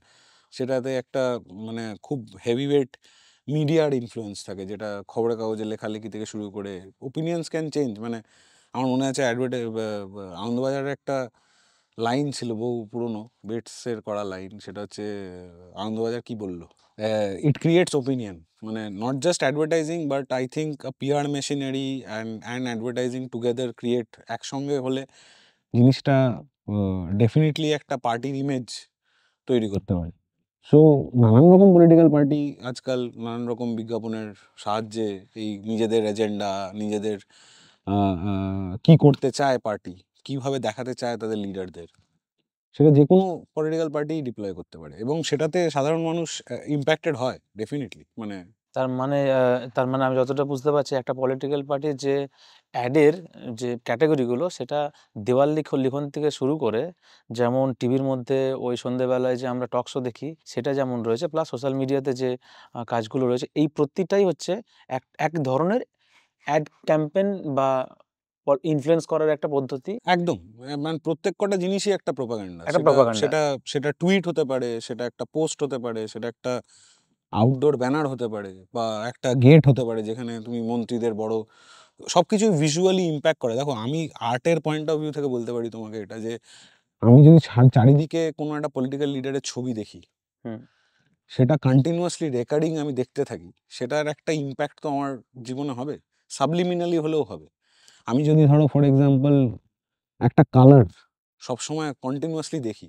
সেটাতে একটা মানে খুব হেভিওয়েট মিডিয়ার ইনফ্লুয়েন্স থাকে, যেটা খবরের কাগজে লেখালেখি থেকে শুরু করে ওপিনিয়ন্স ক্যান চেঞ্জ। মানে আমার মনে আছে আনন্দবাজারের একটা লাইন ছিল বহু পুরনো বেটসের করা লাইন, সেটা হচ্ছে আনন্দবাজার কি বললো, ইট ক্রিয়েটস ওপিনিয়ন। মানে not just advertising but I think PR machinery and advertising together create, একসঙ্গে হলে জিনিসটা ডেফিনেটলি একটা পার্টির ইমেজ তৈরি করতে পারে। সো নানান রকম পলিটিক্যাল পার্টি আজকাল নানান রকম বিজ্ঞাপনের সাহায্যে এই নিজেদের এজেন্ডা, নিজেদের কি করতে চায় পার্টি, কিভাবে দেখাতে চায় তাদের লিডারদের, সেটা যে কোনো পলিটিক্যাল পার্টি ডিপ্লয় করতে পারে, এবং সেটাতে সাধারণ মানুষ ইম্প্যাক্টেড হয় ডেফিনেটলি। মানে তার মানে আমি যতটা বুঝতে পারছি, একটা পলিটিক্যাল পার্টির যে অ্যাডের যে ক্যাটাগরিগুলো, সেটা দেওয়াল লিখন থেকে শুরু করে, যেমন টিভির মধ্যে ওই সন্ধ্যেবেলায় যে আমরা টক শো দেখি সেটা যেমন রয়েছে, প্লাস সোশ্যাল মিডিয়াতে যে কাজগুলো রয়েছে, এই প্রত্যেকটাই হচ্ছে এক এক ধরনের অ্যাড ক্যাম্পেন বা ইনফ্লুয়েন্স করার একটা পদ্ধতি। একদম, মানে প্রত্যেক কটা জিনিসই একটা প্রোপাগান্ডা। একটা propaganda। সেটা সেটা টুইট হতে পারে, সেটা একটা পোস্ট হতে পারে, সেটা একটা আউটডোর ব্যানার হতে পারে, বা একটা গেট হতে পারে যেখানে তুমি মন্ত্রীদের বড়, সবকিছু ভিজুয়ালি ইম্প্যাক্ট করে। দেখো, আমি আর্টের পয়েন্ট অফ ভিউ থেকে বলতে পারি তোমাকে এটা, যে আমি যদি চারিদিকে কোনো একটা পলিটিক্যাল লিডারের ছবি দেখি, হুম। সেটা কন্টিনিউয়াসলি রেকর্ডিং আমি দেখতে থাকি, সেটার একটা ইম্প্যাক্ট তো আমার জীবনে হবে, সাবলিমিনালি হলেও হবে। আমি যদি ধরো ফর এক্সাম্পল একটা কালার সবসময় কন্টিনিউয়াসলি দেখি,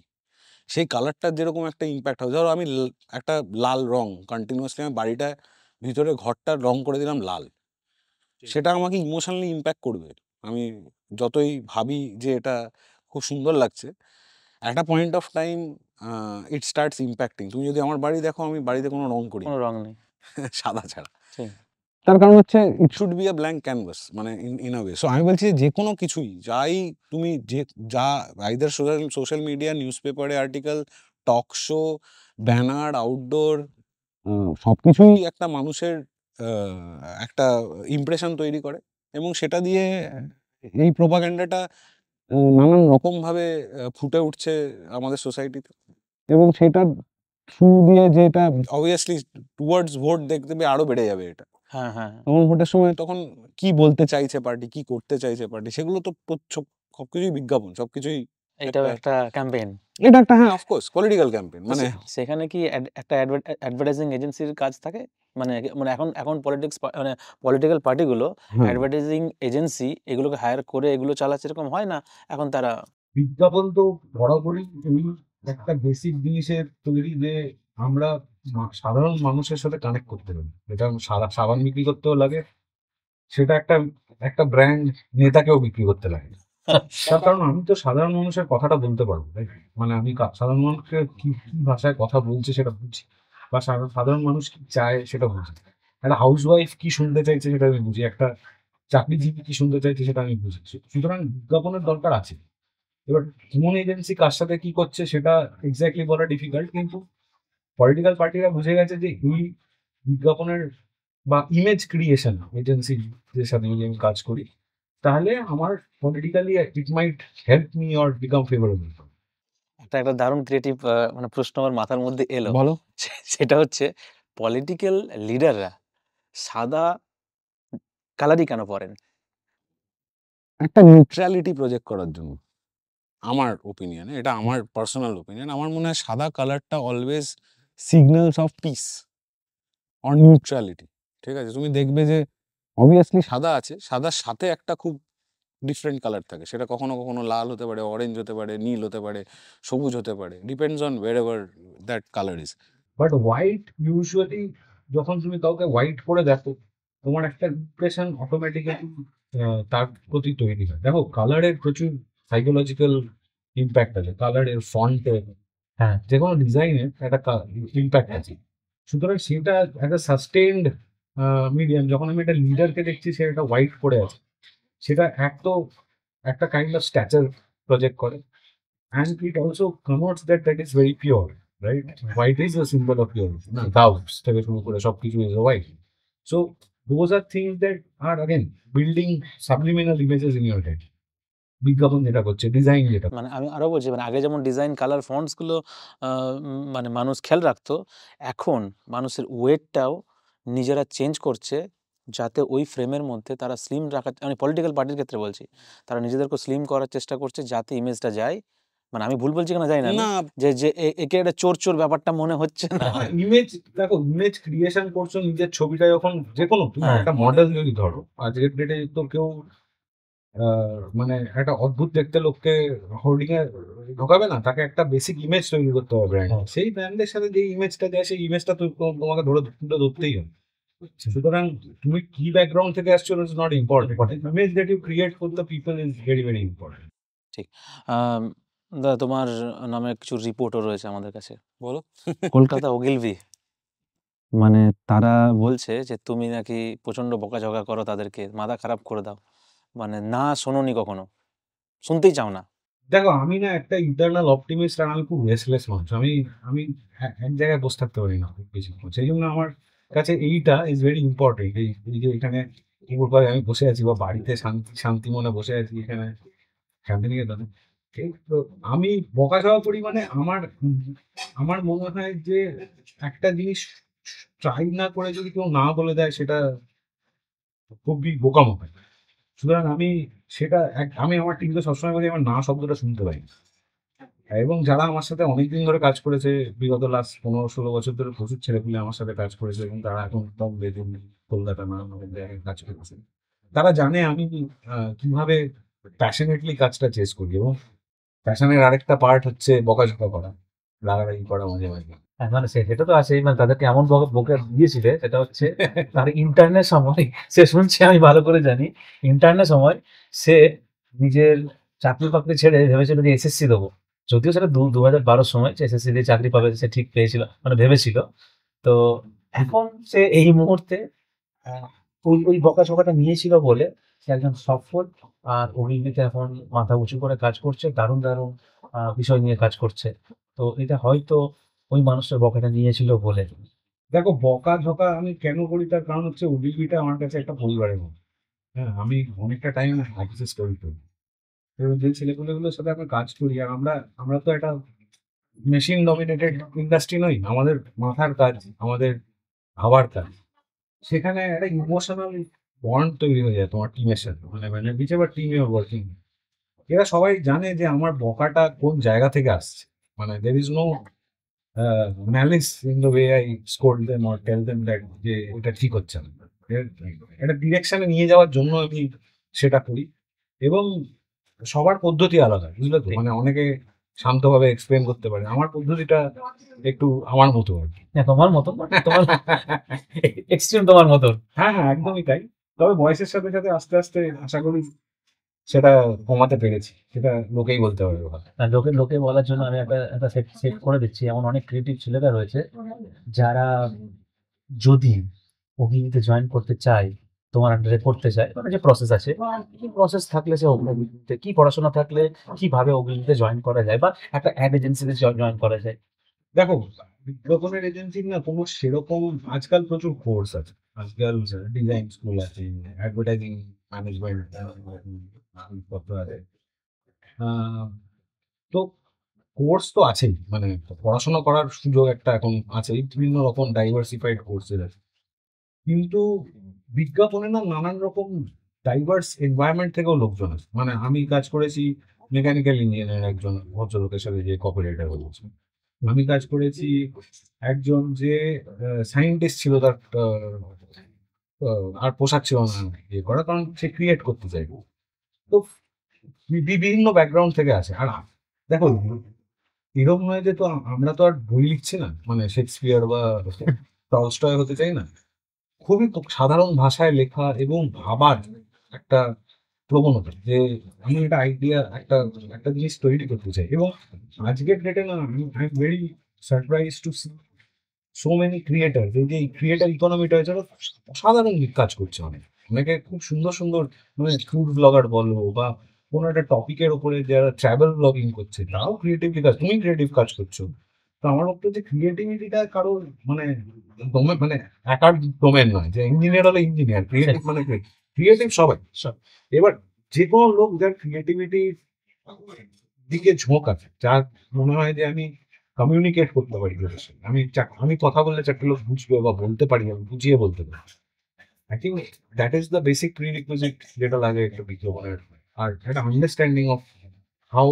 সেই কালারটার যেরকম একটা ইম্প্যাক্ট হবে, ধরো আমি একটা লাল রং কন্টিনিউয়াসলি আমি বাড়িটা ভিতরে ঘরটার রং করে দিলাম লাল, সেটা আমাকে ইমোশনালি ইম্প্যাক্ট করবে। আমি যতই ভাবি যে এটা খুব সুন্দর লাগছে, একটা point of time it starts impacting. তুমি যদি আমার বাড়ি দেখো, আমি বাড়িতে কোনো রং করি কোনো রং নেই। সাদা ছাড়া। ঠিক। তার কারণ হচ্ছে it should be a blank canvas, মানে ইন আ ওয়ে। সো আমি বলছি যে কোনো কিছুই, যাই তুমি যা আইদার সোশ্যাল মিডিয়া, নিউজ পেপারে article, talk show, banner, outdoor, সবকিছুই একটা মানুষের একটা ইমপ্রেশন তৈরি করে, এবং সেটা দিয়ে এই প্রোপাগান্ডাটা নানান রকম ভাবে ফুটে উঠছে আমাদের সোসাইটিতে, এবং সেটার থ্রু দিয়ে যেটা অবভিয়াসলি টুয়ার্ডস ভোট দেখতে আরো বেড়ে যাবে এটা। হ্যাঁ, হ্যাঁ। তখন ভোটের সময় তখন কি বলতে চাইছে পার্টি, কি করতে চাইছে পার্টি, সেগুলো তো সবকিছুই বিজ্ঞাপন, সবকিছুই এটাও একটা ক্যাম্পেইন। এটা একটা, হ্যাঁ অফকোর্স পলিটিক্যাল ক্যাম্পেইন। মানে সেখানে কি একটা অ্যাডভার্টাইজিং এজেন্সির কাজ থাকে? মানে এখন মানে পলিটিক্যাল পার্টিগুলো অ্যাডভার্টাইজিং এজেন্সি এগুলোকে হায়ার করে এগুলো চালাচ্ছে, এরকম হয় না? এখন তারা বিজ্ঞাপন তো বরাবরই একটা বেসিক জিনিসের তৈরি, যে আমরা সাধারণ মানুষের সাথে কানেক্ট করতে পারি। এটা সাবান বিক্রি করতেও লাগে, সেটা একটা একটা ব্র্যান্ড নেতাকেও বিক্রি করতে লাগে। তার কারণ আমি তো সাধারণ মানুষের কথাটা বলতে পারবো, তাই মানে আমি সাধারণ মানুষকে কি কি ভাষায় কথা বলছে সেটা বুঝি, বা সাধারণ মানুষ কি চায় সেটা বুঝি, একটা হাউস ওয়াইফ কি শুনতে চাইছে সেটা আমি বুঝি, একটা চাকরিজীবী কি শুনতে চাইছে সেটা আমি বুঝি। সুতরাং বিজ্ঞাপনের দরকার আছে। এবার কোন এজেন্সি কার সাথে কি করছে সেটা এক্স্যাক্টলি বলা ডিফিকাল্ট, কিন্তু পলিটিক্যাল পার্টিরা বুঝে গেছে যে এই বিজ্ঞাপনের বা ইমেজ ক্রিয়েশন এজেন্সিদের সাথে যদি আমি কাজ করি, তাহলে আমার politically it mite help me or become favourable. একটা দারুণ ক্রিয়েটিভ মানে প্রশ্ন আমার মাথার মধ্যে এলো। বলো। সেটা হচ্ছে, পলিটিক্যাল লিডাররা সাদা কালারই কেন পরেন? একটা নিউট্রালিটি প্রজেক্ট করার জন্য, আমার ওপিনিয়নে, এটা আমার পার্সোনাল ওপিনিয়ন, আমার মনে হয় সাদা কালারটা always signals of piece or neutrality. ঠিক আছে, তুমি দেখবে যে অবভিয়াসলি সাদা আছে, সাদার সাথে একটা খুব ডিফারেন্ট কালার থাকে, সেটা কখনো কখনো লাল হতে পারে, অরেঞ্জ হতে পারে, নীল হতে পারে, সবুজ হতে পারে, depends on wherever that colour is. But white usually, যখন তুমি কাউকে হোয়াইট করে দেখো, তোমার একটা ইমপ্রেশন অটোমেটিক্যালি তার প্রতি তৈরি হয়। দেখো, কালারের প্রচুর সাইকোলজিক্যাল ইম্প্যাক্ট আছে, কালারের, ফন্টের, হ্যাঁ, যে কোনো ডিজাইনের একটা ইম্প্যাক্ট আছে। সুতরাং সেটা একটা সাস্টেইনড মিডিয়াম। যখন আমি একটা লিডারকে দেখছি সে একটা হোয়াইট পরে আছে, সেটা একটা কাইন্ড অফ স্ট্যাচার প্রজেক্ট করে, and it also connotes that is very pure, right? White is the symbol of pure, না ডাউটস থেকে শুরু করে সবকিছু is white. So those are things that are again building subliminal images in your head. বিজ্ঞাপন যেটা করছে, design যেটা, মানে আমি আরো বলছি, মানে আগে যেমন ডিজাইন, কালার, ফন্টস গুলো মানে মানুষ খেয়াল রাখতো, এখন মানুষের ওয়েটটাও নিজেরা চেঞ্জ করছে, যাতে ওই ফ্রেমের মধ্যে তারা স্লিম রাখার, মানে পলিটিক্যাল পার্টির ক্ষেত্রে বলছি, তারা নিজেদেরকে স্লিম করার চেষ্টা করছে যাতে ইমেজটা যায়। মানে আমি ভুল বলছি কিনা জানি না, না, যে একে একটা চোর ব্যাপারটা মনে হচ্ছে না। ইমেজ, দেখো ইমেজ ক্রিয়েশন করছো নিজের ছবিটা, যখন যে কোনো তুমি একটা মডেল যদি ধরো, আজকের ডেটে তো কেউ মানে একটা অদ্ভুত দেখতে লোককে হোর্ডিং এ ঢোকাবে না, তাকে একটা বেসিক ইমেজ তৈরি করতে হবে ব্র্যান্ড। সেই ব্র্যান্ডের সাথে যে ইমেজটা দেয়, সেই ইমেজটা তোমাকে ধরতেই হবে। সুতরাং তুমি কি ব্যাকগ্রাউন্ড থেকে আসছো, it's not important, image that you create for the people is very very important. দাদা, তোমার নামে কিছু রিপোর্টও রয়েছে আমাদের কাছে, বলো। কলকাতা ওগিলভি, মানে তারা বলছে যে তুমি নাকি প্রচন্ড বকাঝকা করো, তাদেরকে মাথা খারাপ করে দাও, মানে না শোনোনি কখনো, শুনতেই চাও না। দেখো, আমি না একটা ইন্টারনাল অপটিমিস্ট, আর আমি খুব রেসলেস মানুষ। আমি আমি এক জায়গায় বসে থাকতে পারি না খুব বেশিক্ষণ। সেই জন্য আমার কাছে এইটা ইজ ভেরি ইম্পর্টেন্ট। এই যে এখানে পুকুর পাড়ে আমি বসে আছি, বা বাড়িতে শান্তি শান্তি মনে বসে আছি এখানে শান্তিনিকেতনে, এই তো আমি বকাঝকা করি। মানে আমার মনে হয় যে একটা জিনিস ট্রাই না করে যদি কেউ না বলে দেয়, সেটা খুবই বোকামো হয়। সুতরাং আমি আমার টিমকে সবসময় বলি, আমার না শব্দটা শুনতে পাই না। এবং যারা আমার সাথে অনেকদিন ধরে কাজ করেছে, বিগত লাস্ট 15-16 বছর ধরে প্রচুর ছেলেপুলে আমার সাথে কাজ করেছে, এবং তারা এখন টপ লেভেল কলকাতা নানান জায়গায় কাজ করেছে, তারা জানে আমি কিভাবে প্যাশনেটলি কাজটা চেস করি। এবং প্যাশনের আরেকটা পার্ট হচ্ছে বকাঝকা করা, রাগারাগি করা মাঝে মাঝে। মানে সেটা তো আছে, মানে তাদেরকে এমন বকে দিয়েছিলে, সেটা হচ্ছে তার ইন্টার্নের সময় সে শুনছে, আমি ভালো করে জানি, ইন্টার্নের সময় সে নিজের চাকরি বাকরি ছেড়ে ভেবেছিল যে এসএসসি দেবো। যদিও সেটা 2012 সময় এসএসসি দিয়ে চাকরি পাবে সে ঠিক পেয়েছিল, মানে ভেবেছিল। তো এখন সে এই মুহূর্তে ওই বকাঝকাটা নিয়েছিল বলে সে একজন সফল আর অভিনেতা, এখন মাথা উঁচু করে কাজ করছে, দারুণ দারুণ বিষয় নিয়ে কাজ করছে। তো এটা হয়তো ওই মানুষটার বকাটা নিয়েছিল বলে। দেখো, বকাঝকা আমি কেন করি তার কারণ হচ্ছে ওডিবিটা আমার কাছে একটা পরিবারের মতো। হ্যাঁ, আমি অনেকটা টাইম অফিসে স্টোরি করি, এবং যে ছেলেপুলেগুলোর সাথে আমরা কাজ করি, আর আমরা তো একটা মেশিন ডমিনেটেড ইন্ডাস্ট্রি নই। আমাদের মাথার কাজ, আমাদের ভাবার কাজ, সেখানে একটা ইমোশনাল বন্ড তৈরি হয়ে যায় তোমার টিমের সাথে, মানে whichever team you are working. এরা সবাই জানে যে আমার বকাটা কোন জায়গা থেকে আসছে। মানে there is no malice in the way I scold them or tell them that যে এটা ঠিক হচ্ছে না। এটা ডিরেকশনে নিয়ে যাওয়ার জন্য আমি সেটা করি। এবং সবার পদ্ধতি আলাদা, বুঝলে তো? মানে অনেকে শান্তভাবে এক্সপ্লেন করতে পারে, আমার পদ্ধতিটা একটু আমার মতো আর কি। হ্যাঁ, তোমার মতো, তোমার এক্সট্রিম তোমার মতো। হ্যাঁ, একদমই তাই। তবে বয়সের সাথে সাথে আস্তে আস্তে আশা করি সেটা কমাতে পেরেছি, সেটা লোকেই বলতে পারবে ভালো। আর লোকে বলার জন্য আমি একটা সেট করে দিচ্ছি। এমন অনেক ক্রিয়েটিভ ছেলেরা রয়েছে যারা যদি অগ্নিতে জয়েন করতে চায়, তোমার আন্ডারে করতে চায়, মানে যে প্রসেস আছে, কি প্রসেস থাকলে সে অগ্নিতে, কি পড়াশোনা থাকলে কিভাবে অগ্নিতে জয়েন করা যায়, বা একটা অ্যাড এজেন্সিতে জয়েন করা যায়। দেখো, বিজ্ঞাপনের এজেন্সির না কোনো সেরকম, আজকাল প্রচুর কোর্স আছে। আজকাল ডিজাইন স্কুল আছে, অ্যাডভার্টাইজিং ম্যানেজমেন্ট পত্র আছে। তো কোর্স তো আছেই, মানে পড়াশোনা করার সুযোগ একটা এখন আছে, বিভিন্ন রকম ডাইভার্সিফাইড কোর্সের আছে। কিন্তু বিজ্ঞাপনে না নানান রকম ডাইভার্স এনভায়রনমেন্ট থেকেও লোকজন আছে। মানে আমি কাজ করেছি মেকানিক্যাল ইঞ্জিনিয়ার একজন ভদ্রলোকের সাথে, যে কপিরাইটার বলছে। আমি কাজ করেছি একজন যে সায়েন্টিস্ট ছিল, তার আর পোশাক ছিল না ইয়ে করা, কারণ সে ক্রিয়েট করতে চাই। তো বিভিন্ন ব্যাকগ্রাউন্ড থেকে আসে। আর দেখো, এরকম নয় যে তো আমরা তো আর বই লিখছি না, মানে শেক্সপিয়ার বা টলস্টয় হতে চাই না। খুবই সাধারণ ভাষায় লেখা এবং ভাবার একটা প্রবণতা, যে আমি একটা আইডিয়া, একটা জিনিস তৈরি করতে চাই। এবং আজকের ডেটে না, I am very surprise to see so many creator, যে ক্রিয়েটার ইকোনমিটা হয়েছে, অসাধারণ কাজ করছে। অনেকে খুব সুন্দর সুন্দর, মানে ফুড ব্লগার বলো, বা কোনো একটা টপিকের উপরে যারা ট্রাভেল ব্লগিং করছে, তারাও ক্রিয়েটিভলি কাজ, তুমি ক্রিয়েটিভ কাজ করছো। তো আমার মতো যে ক্রিয়েটিভিটিটা কারোর মানে মানে একার ডোমেন নয়, যে ইঞ্জিনিয়ার হলে ইঞ্জিনিয়ার, ক্রিয়েটিভ মানে ক্রিয়েটিভ সবাই। এবার যে কোনো লোক যার ক্রিয়েটিভিটির দিকে ঝোঁক আছে, যার মনে হয় যে আমি কমিউনিকেট করতে পারি, আমি কথা বললে চারটে লোক বুঝবে, বা বলতে পারি, আমি বুঝিয়ে বলতে পারি। I think that is the basic prerequisite যেটা লাগে একটা বিজ্ঞাপনের। আর একটা understanding of how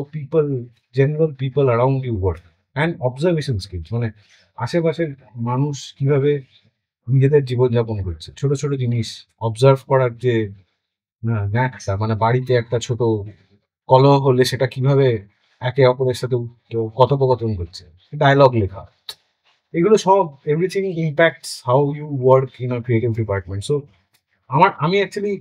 general people around you work, and observation skills, মানে আশেপাশের মানুষ কিভাবে নিজেদের জীবনযাপন করছে, ছোট ছোট জিনিস অবজার্ভ করার যে ন্যাকটা, মানে বাড়িতে একটা ছোট কলহ হলে সেটা কিভাবে একে অপরের সাথে কথোপকথন করছে, ডায়লগ লেখা, এগুলো সব everything impacts how you work in a creative department. So আমি অ্যাকচুয়ালি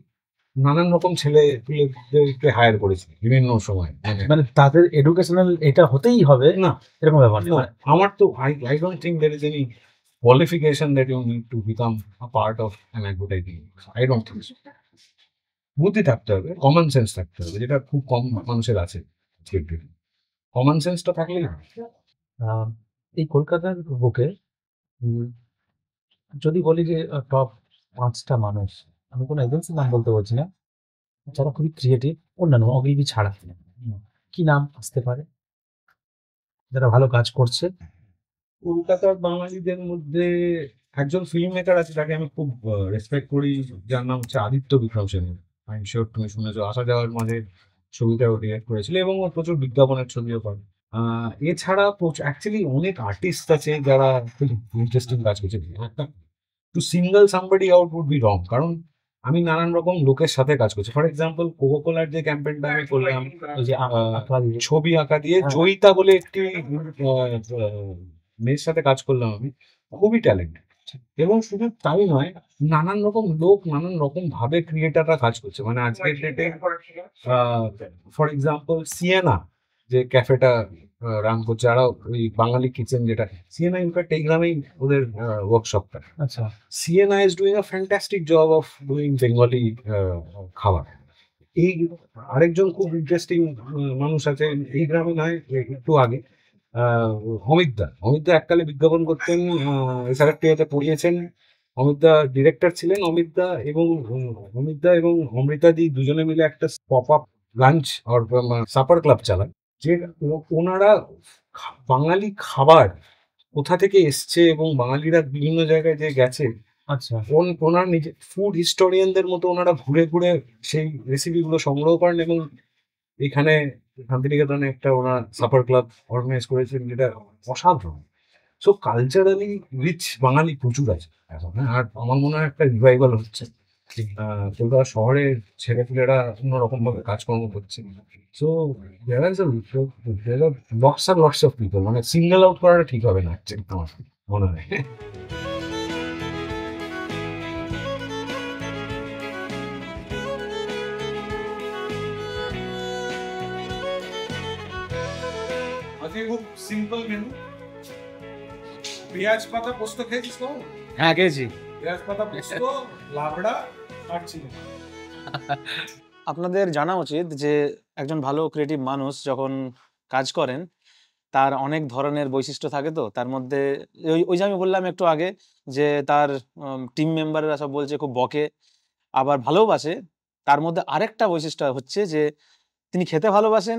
নানান রকম ছেলেদেরকে হায়ার করেছি বিভিন্ন সময়। মানে তাদের এডুকেশনাল এটা হতেই হবে না, এরকম ব্যাপার নেই। no, আমার তো I don't think there is any qualification that you need to become a part of an advertising. I don't think so. বুদ্ধি থাকতে হবে, কমন সেন্স থাকতে হবে, যেটা খুব কম মানুষের আছে আজকের দিনে। কমন সেন্সটা থাকলেই হয়। আহ, এই কলকাতার বুকে উম, যদি বলি যে টপ 5টা মানুষ, আমি কোনো এজেন্সির নাম বলতে বলছি না, যারা খুবই ক্রিয়েটিভ, অন্যান্য অগ্রিবী ছাড়া কি নাম আসতে পারে যারা ভালো কাজ করছে? কলকাতার বাঙালিদের মধ্যে একজন ফিল্ম মেকার আছে যাকে আমি খুব রেসপেক্ট করি, যার নাম হচ্ছে আদিত্য বিক্রম সেন। আমি শিওর তুমি শুনেছো, আসা যাওয়ার মাঝে ছবিটা ও ডিরেক্ট করেছিল এবং ও প্রচুর বিজ্ঞাপনের ছবিও করে। এছাড়া অ্যাকচুয়ালি অনেক আর্টিস্ট আছে যারা খুব ইন্টারেস্টিং কাজ করছে। একটা to single somebody out would be wrong, কারণ আমি নানান রকম লোকের সাথে কাজ করছি। ফর এক্সাম্পল কোকাকোলার যে ক্যাম্পেইনটা আমি করলাম, ওই যে আঁকা দিয়ে। ছবি আঁকা দিয়ে হ্যাঁ। জয়িতা বলে একটি মেয়ের সাথে কাজ করলাম আমি, খুবই ট্যালেন্টেড। এবং শুধু তাই নয়, নানান রকম লোক নানান রকম ভাবে ক্রিয়েটাররা কাজ করছে। মানে আজকের ডেটে ফর এক্সাম্পল সিয়েনা যে ক্যাফেটা রান করছে, আর ওই বাঙালি কিচেন যেটা, সিয়েনা ইনফ্যাক্ট এই গ্রামেই ওদের ওয়ার্কশপটা। আচ্ছা, Siena is doing a fantastic job of doing Bengali খাবার। এই আরেকজন খুব ইন্টারেস্টিং মানুষ আছে এই গ্রামে, নয় একটু আগে, অমিতদা এককালে বিজ্ঞাপন করতেন, এসআরএফটিতে পড়িয়েছেন। অমিতদা ডিরেক্টর ছিলেন। অমিতদা এবং অমৃতাদি দুজনে মিলে একটা পপ আপ লাঞ্চ আর সাপার ক্লাব চালান, যে ওনারা বাঙালি খাবার কোথা থেকে এসছে এবং বাঙালিরা বিভিন্ন জায়গায় যে গেছে, আচ্ছা, ওনার নিজে ফুড হিস্টোরিয়ানদের মতো ওনারা ঘুরে ঘুরে সেই রেসিপিগুলো সংগ্রহ করেন এবং এখানে শান্তিনিকেতনে একটা ওনার সাপার ক্লাব অর্গানাইজ করেছেন, যেটা অসাধারণ। সো কালচারালি রিচ বাঙালি প্রচুর আছে এখন, হ্যাঁ। আর আমার মনে হয় একটা রিভাইভাল হচ্ছে। কলকাতা শহরের ছেলেপুলেরা অন্যরকম ভাবে কাজকর্ম করছে। সো দেয়ার ইজ লটস আর লটস অফ পিপল, মানে সিঙ্গেল আউট করাটা ঠিক হবে না actually, আমার মনে হয়। আজকে খুব সিম্পল মেনু। পেঁয়াজ পাতা পোস্ত খেয়েছিস তো? হ্যাঁ খেয়েছি। পেঁয়াজ পাতা পোস্ত, লাবড়া আর চিনি। আপনাদের জানা উচিত যে একজন ভালো ক্রিয়েটিভ মানুষ যখন কাজ করেন তার অনেক ধরনের বৈশিষ্ট্য থাকে। তো তার মধ্যে ওই যে আমি বললাম একটু আগে যে তার টিম মেম্বাররা সব বলছে খুব বকে, আবার ভালোবাসে। তার মধ্যে আরেকটা বৈশিষ্ট্য হচ্ছে যে তিনি খেতে ভালোবাসেন,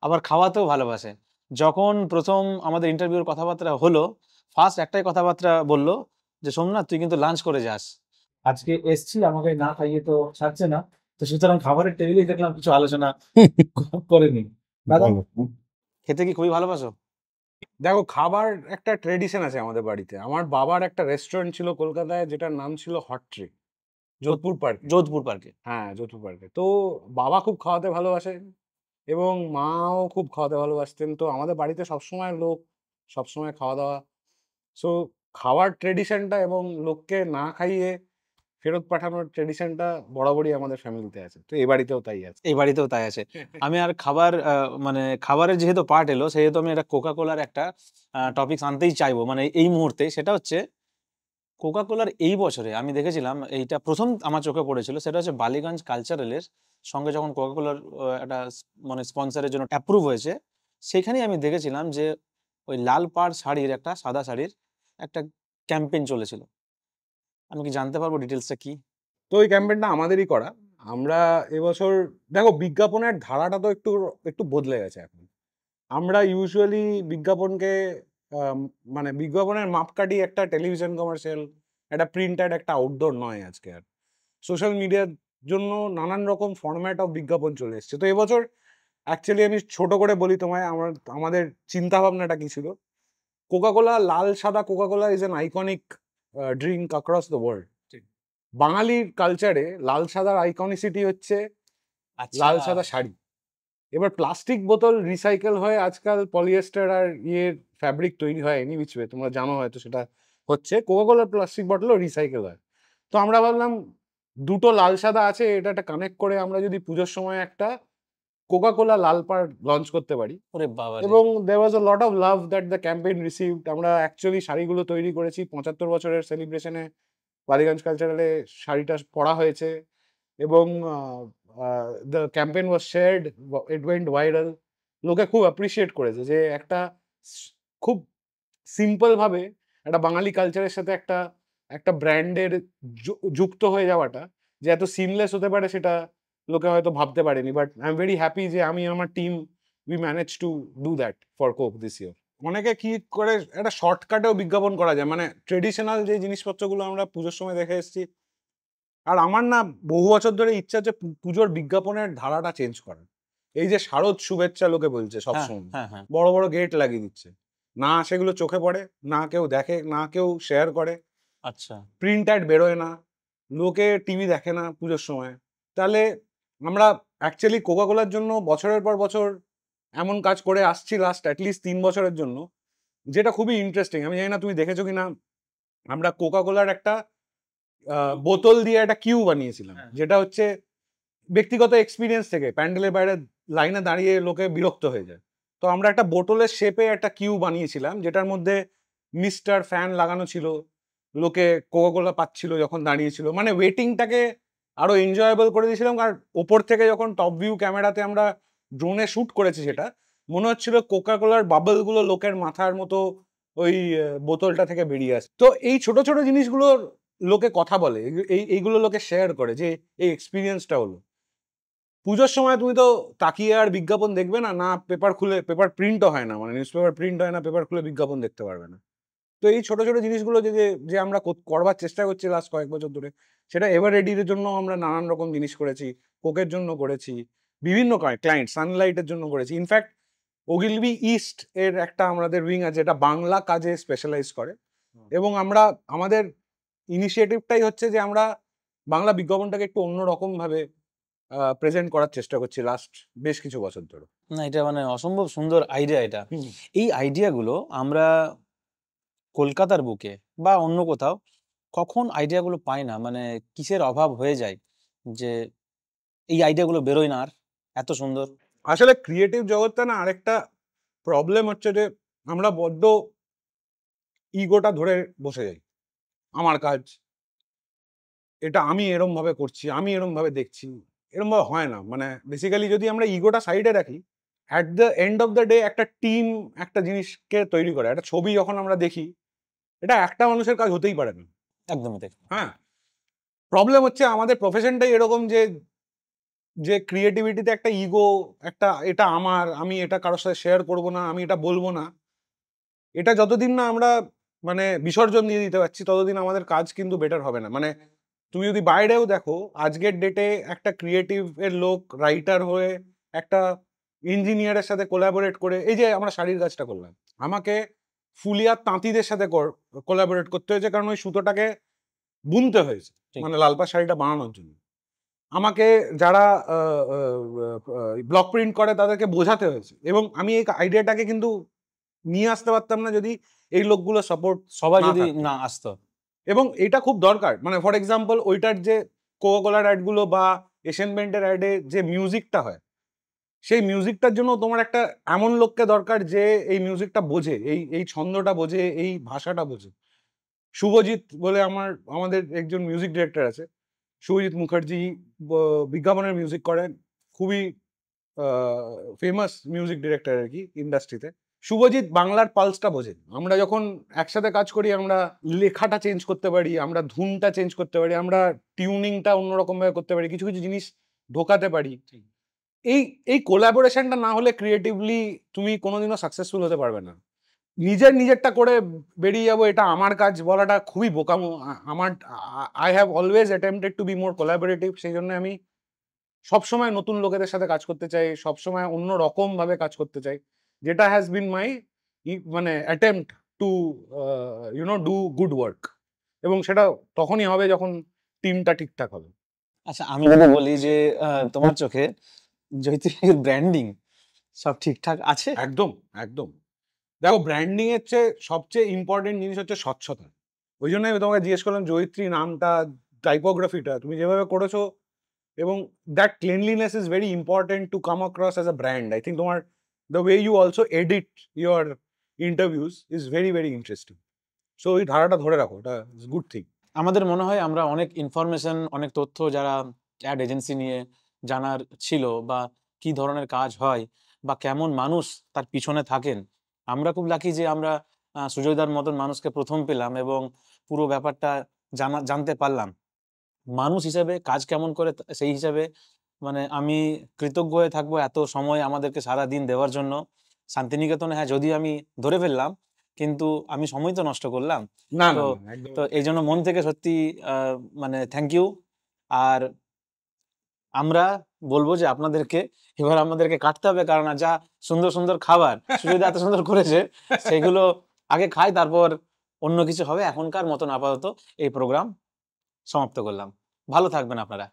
আবার খাওয়াতেও ভালোবাসেন। যখন প্রথম আমাদের ইন্টারভিউর কথাবার্তা হলো, ফার্স্ট একটাই কথাবার্তা বললো যে সোমনাথ তুই কিন্তু লাঞ্চ করে যাস। আজকে এসছি, আমাকে না খাইয়ে তো ছাড়ছে না, তো সুতরাং খাবারের টেবিলেই দেখলাম কিছু আলোচনা করেনি। দাদা, খেতে কি খুবই ভালোবাসো? দেখো, খাবার একটা ট্রেডিশন আছে আমাদের বাড়িতে। আমার বাবার একটা রেস্টুরেন্ট ছিল কলকাতায়, যেটার নাম ছিল হট ট্রি, যোধপুর পার্কে। যোধপুর পার্কে। হ্যাঁ, যোধপুর পার্কে। তো বাবা খুব খাওয়াতে ভালোবাসেন এবং মাও খুব খাওয়াতে ভালোবাসতেন। তো আমাদের বাড়িতে সবসময় লোক, সবসময় খাওয়া দাওয়া। সো খাওয়ার ট্রেডিশনটা এবং লোককে না খাইয়ে ফেরত পাঠানোর ট্রেডিশনটা বরাবরই আমাদের ফ্যামিলিতে আছে। তো এই বাড়িতেও তাই আছে। এই বাড়িতেও তাই আছে। আমি আর খাবার মানে খাবারের যেহেতু পার্ট এলো, সেহেতু আমি একটা কোকাকোলার একটা টপিকস আনতেই চাইবো, মানে এই মুহূর্তে। সেটা হচ্ছে কোকাকোলার এই বছরে আমি দেখেছিলাম, এইটা প্রথম আমার চোখে পড়েছিল, সেটা হচ্ছে বালিগঞ্জ কালচারালের সঙ্গে যখন কোকাকোলার একটা মানে স্পন্সরের জন্য অ্যাপ্রুভ হয়েছে, সেখানেই আমি দেখেছিলাম যে ওই লাল পাড় শাড়ির একটা সাদা শাড়ির একটা ক্যাম্পেইন চলেছিল। আমি কি জানতে পারবো ডিটেলসটা কি? তো ওই ক্যাম্পেইনটা আমাদেরই করা। আমরা এবছর, দেখো, বিজ্ঞাপনের ধারাটা তো একটু একটু বদলে গেছে এখন। আমরা ইউজুয়ালি বিজ্ঞাপনকে মানে বিজ্ঞাপনের মাপকাঠি একটা টেলিভিশন কমার্শিয়াল, একটা প্রিন্ট অ্যাড, একটা আউটডোর নয় আজকে আর। সোশ্যাল মিডিয়ার জন্য নানান রকম ফরম্যাট অফ বিজ্ঞাপন চলে এসছে। তো এবছর অ্যাকচুয়ালি আমি ছোট করে বলি তোমায় আমাদের চিন্তা ভাবনাটা কি ছিল। কোকাকোলা, লাল সাদা Coca Cola is an iconic drink across the world. বাঙালির কালচারে লাল সাদার আইকনিসিটি হচ্ছে লাল সাদা শাড়ি। এবার প্লাস্টিক বোতল রিসাইকেল হয়ে আজকাল পলিয়েস্টার আর ফ্যাব্রিক তৈরি হয় এনি উইচ ওয়ে, তোমরা জানো হয়তো সেটা হচ্ছে। কোকাকোলার প্লাস্টিক বটলও রিসাইকেল হয়। তো আমরা ভাবলাম দুটো লাল সাদা আছে, এটা একটা কানেক্ট করে আমরা যদি পুজোর সময় একটা কোকা কোলা লাল পাড় লঞ্চ করতে পারি। ওরে বাবা রে। এবং there was a lot of love that the campaign received. আমরা অ্যাকচুয়ালি শাড়িগুলো তৈরি করেছি 75 বছরের সেলিব্রেশনে, বালিগঞ্জ কালচারালে শাড়িটা পরা হয়েছে এবং the campaign was shared, it went viral. লোকে খুব অ্যাপ্রিসিয়েট করেছে যে একটা খুব সিম্পল ভাবে একটা বাঙালি কালচারের সাথে একটা একটা ব্র্যান্ডের যুক্ত হয়ে যাওয়াটা যে এত সিমলেস হতে পারে সেটা লোকে হয়তো ভাবতে পারেনি। But I am very happy যে আমি আমার team we manage to do that for Coke this ইয়ার। অনেকে কি করে একটা শর্টকাটেও বিজ্ঞাপন করা যায়, মানে ট্রেডিশনাল যে জিনিসপত্রগুলো আমরা পুজোর সময় দেখে এসেছি। আর আমার না বহু বছর ধরে ইচ্ছা হচ্ছে পুজোর বিজ্ঞাপনের ধারাটা চেঞ্জ করার। এই যে শারদ শুভেচ্ছা লোকে বলছে হ্যাঁ সবসময়, হ্যাঁ হ্যাঁ। বড় বড় গেট লাগিয়ে দিচ্ছে, না সেগুলো চোখে পড়ে, না কেউ দেখে, না কেউ শেয়ার করে, আচ্ছা। প্রিন্ট অ্যাড বেরোয় না, লোকে টিভি দেখে না পুজোর সময়। তাহলে আমরা অ্যাকচুয়ালি কোকা কোলার জন্য বছরের পর বছর এমন কাজ করে আসছি লাস্ট অ্যাটলিস্ট 3 বছরের জন্য, যেটা খুবই ইন্টারেস্টিং। আমি জানি না তুমি দেখেছো কিনা, আমরা কোকা কোলার একটা বোতল দিয়ে একটা কিউ বানিয়েছিলাম, যেটা হচ্ছে ব্যক্তিগত এক্সপিরিয়েন্স থেকে প্যান্ডেলের বাইরে লাইনে দাঁড়িয়ে লোকে বিরক্ত হয়ে যায়। তো আমরা একটা বোতলের শেপে একটা কিউ বানিয়েছিলাম, যেটার মধ্যে মিস্টার ফ্যান লাগানো ছিল, লোকে কোকা কোলা পাচ্ছিল যখন দাঁড়িয়েছিল, মানে ওয়েটিংটাকে আরো এনজয়েবল করে দিয়েছিলাম। আর ওপর থেকে যখন টপ ভিউ ক্যামেরাতে আমরা ড্রোনে শুট করেছি, সেটা মনে হচ্ছিল কোকা কোলার বাবলগুলো লোকের মাথার মতো ওই বোতলটা থেকে বেরিয়ে আসে। তো এই ছোট ছোট জিনিসগুলোর লোকে কথা বলে, এইগুলো লোকে শেয়ার করে যে এই এক্সপিরিয়েন্সটা হলো। পুজোর সময় তুমি তো তাকিয়ে আর বিজ্ঞাপন দেখবে না, না পেপার খুলে, পেপার প্রিন্টও হয় না, মানে নিউজ পেপার প্রিন্ট হয় না, পেপার খুলে বিজ্ঞাপন দেখতে পারবে না। তো এই ছোট ছোট জিনিসগুলো যে যে আমরা করবার চেষ্টা করছি লাস্ট কয়েক বছর ধরে, সেটা এভার রেডির জন্য আমরা নানান রকম জিনিস করেছি, কোকের জন্য করেছি, বিভিন্ন ক্লায়েন্ট সানলাইটের জন্য করেছি। ইনফ্যাক্ট ওগিলবি ইস্ট এর একটা আমাদের উইং আছে, যেটা বাংলা কাজে স্পেশালাইজ করে, এবং আমরা আমাদের ইনিশিয়েটিভটাই হচ্ছে যে আমরা বাংলা বিজ্ঞাপনটাকে একটু অন্যরকম ভাবে প্রেজেন্ট করার চেষ্টা করছি লাস্ট বেশ কিছু বছর ধরে। না, এটা মানে অসম্ভব সুন্দর আইডিয়া এটা। এই আইডিয়াগুলো আমরা কলকাতার বুকে বা অন্য কোথাও কখন আইডিয়াগুলো পাই না, মানে কিসের অভাব হয়ে যায় যে এই আইডিয়াগুলো বেরোয় না আর এত সুন্দর? আসলে ক্রিয়েটিভ জগৎটা না আরেকটা প্রবলেম হচ্ছে যে আমরা বড্ড ইগোটা ধরে বসে যাই। আমার কাজ, এটা আমি এরম ভাবে করছি, আমি এরম ভাবে দেখছি, এরম ভাবে হয় না। মানে বেসিক্যালি যদি আমরা ইগোটা সাইডে রাখি, at the end of the day একটা টিম একটা জিনিসকে তৈরি করে। একটা ছবি যখন আমরা দেখি, এটা একটা মানুষের কাজ হতেই পারে না। একদমই তাই। হ্যাঁ, প্রবলেম হচ্ছে আমাদের প্রফেশনটাই এরকম যে যে ক্রিয়েটিভিটিতে একটা ইগো, একটা এটা আমার, আমি এটা কারোর সাথে শেয়ার করবো না, আমি এটা বলবো না, এটা যতদিন না আমরা মানে বিসর্জন দিয়ে দিতে পারছি, ততদিন আমাদের কাজ কিন্তু বেটার হবে না। মানে তুমি যদি বাইরেও দেখো, আজকের ডেটে একটা ক্রিয়েটিভ এর লোক রাইটার হয়ে একটা ইঞ্জিনিয়ারের সাথে কোলাবোরেট করে, এই যে আমরা শাড়ির কাজটা করলাম, আমাকে ফুলিয়ার তাঁতিদের সাথে কোলাবোরেট করতে হয়েছে, কারণ ওই সুতোটাকে বুনতে হয়েছে, ঠিক। মানে লালপাড় শাড়িটা বানানোর জন্য। আমাকে যারা ব্লক প্রিন্ট করে তাদেরকে বোঝাতে হয়েছে, এবং আমি এই আইডিয়াটাকে কিন্তু নিয়ে আসতে পারতাম না যদি এই লোকগুলো সাপোর্ট সবাই যদি না আসতো। এবং এটা খুব দরকার। মানে ফর এক্সাম্পল ওইটার যে কোকা কোলার অ্যাডগুলো বা এশিয়ান পেইন্টের অ্যাডে যে মিউজিকটা হয়, সেই মিউজিকটার জন্য তোমার একটা এমন লোককে দরকার যে এই মিউজিকটা বোঝে, এই ছন্দটা বোঝে, এই ভাষাটা বোঝে। শুভজিৎ বলে আমাদের একজন মিউজিক ডিরেক্টর আছে, শুভজিৎ মুখার্জি, বিজ্ঞাপনের মিউজিক করেন, খুবই ফেমাস মিউজিক ডিরেক্টর আর কি ইন্ডাস্ট্রিতে। শুভজিৎ বাংলার পালসটা বোঝে। আমরা যখন একসাথে কাজ করি, আমরা লেখাটা চেঞ্জ করতে পারি, আমরা ধুনটা চেঞ্জ করতে পারি, আমরা টিউনিংটা অন্যরকম ভাবে করতে পারি, কিছু কিছু জিনিস ঢোকাতে পারি। এই এই কোলাবোরেশনটা না হলে ক্রিয়েটিভলি তুমি কোনোদিনও সাকসেসফুল হতে পারবে না। নিজেরটা করে বেরিয়ে যাবো, এটা আমার কাজ বলাটা খুবই বোকামো। আমার I have always attempted to be more collaborative. সেই জন্য আমি সবসময় নতুন লোকেদের সাথে কাজ করতে চাই, সবসময় অন্য রকম ভাবে কাজ করতে চাই, যেটা হ্যাজ বিন মাই মানে attempt to do good work. এবং সেটা তখনই হবে যখন টিমটা ঠিকঠাক হবে। আচ্ছা, আমি যদি বলি যে তোমার চোখে জয়িত্রীর ব্র্যান্ডিং সব ঠিকঠাক আছে? একদম একদম। দেখো, ব্র্যান্ডিং এর চেয়ে সবচেয়ে ইম্পর্টেন্ট জিনিস হচ্ছে স্বচ্ছতা। ওই জন্য আমি তোমাকে জিজ্ঞেস করলাম জয়িত্রী নামটা টাইপোগ্রাফিটা তুমি যেভাবে করেছো, এবং that cleanliness is very important to come across as a brand. I think তোমার the way you also edit your interviews is very very interesting. So ওই ধারাটা ধরে রাখো, এটা ইজ গুড থিং। আমাদের মনে হয় আমরা অনেক ইনফরমেশন, অনেক তথ্য যারা অ্যাড এজেন্সি নিয়ে জানার ছিল, বা কি ধরনের কাজ হয়, বা কেমন মানুষ তার পিছনে থাকেন, আমরা খুব লাকি যে আমরা সুজয়দার মতন মানুষকে প্রথম পেলাম এবং পুরো ব্যাপারটা জানতে পারলাম। মানুষ হিসেবে কাজ কেমন করে সেই হিসাবে মানে আমি কৃতজ্ঞ হয়ে থাকবো এত সময় আমাদেরকে সারা দিন দেওয়ার জন্য। শান্তিনিকেতনে হ্যাঁ যদিও আমি ধরে ফেললাম, কিন্তু আমি সময় তো নষ্ট করলাম। না না তো না, একদম। তো এই জন্য মন থেকে সত্যি মানে থ্যাংক ইউ। আর আমরা বলবো যে আপনাদেরকে এবার আমাদেরকে কাটতে হবে, কারণ যা সুন্দর সুন্দর খাবার সুবিধা এত সুন্দর করেছে সেগুলো আগে খাই, তারপর অন্য কিছু হবে। এখনকার মতন আপাতত এই প্রোগ্রাম সমাপ্ত করলাম। ভালো থাকবেন আপনারা।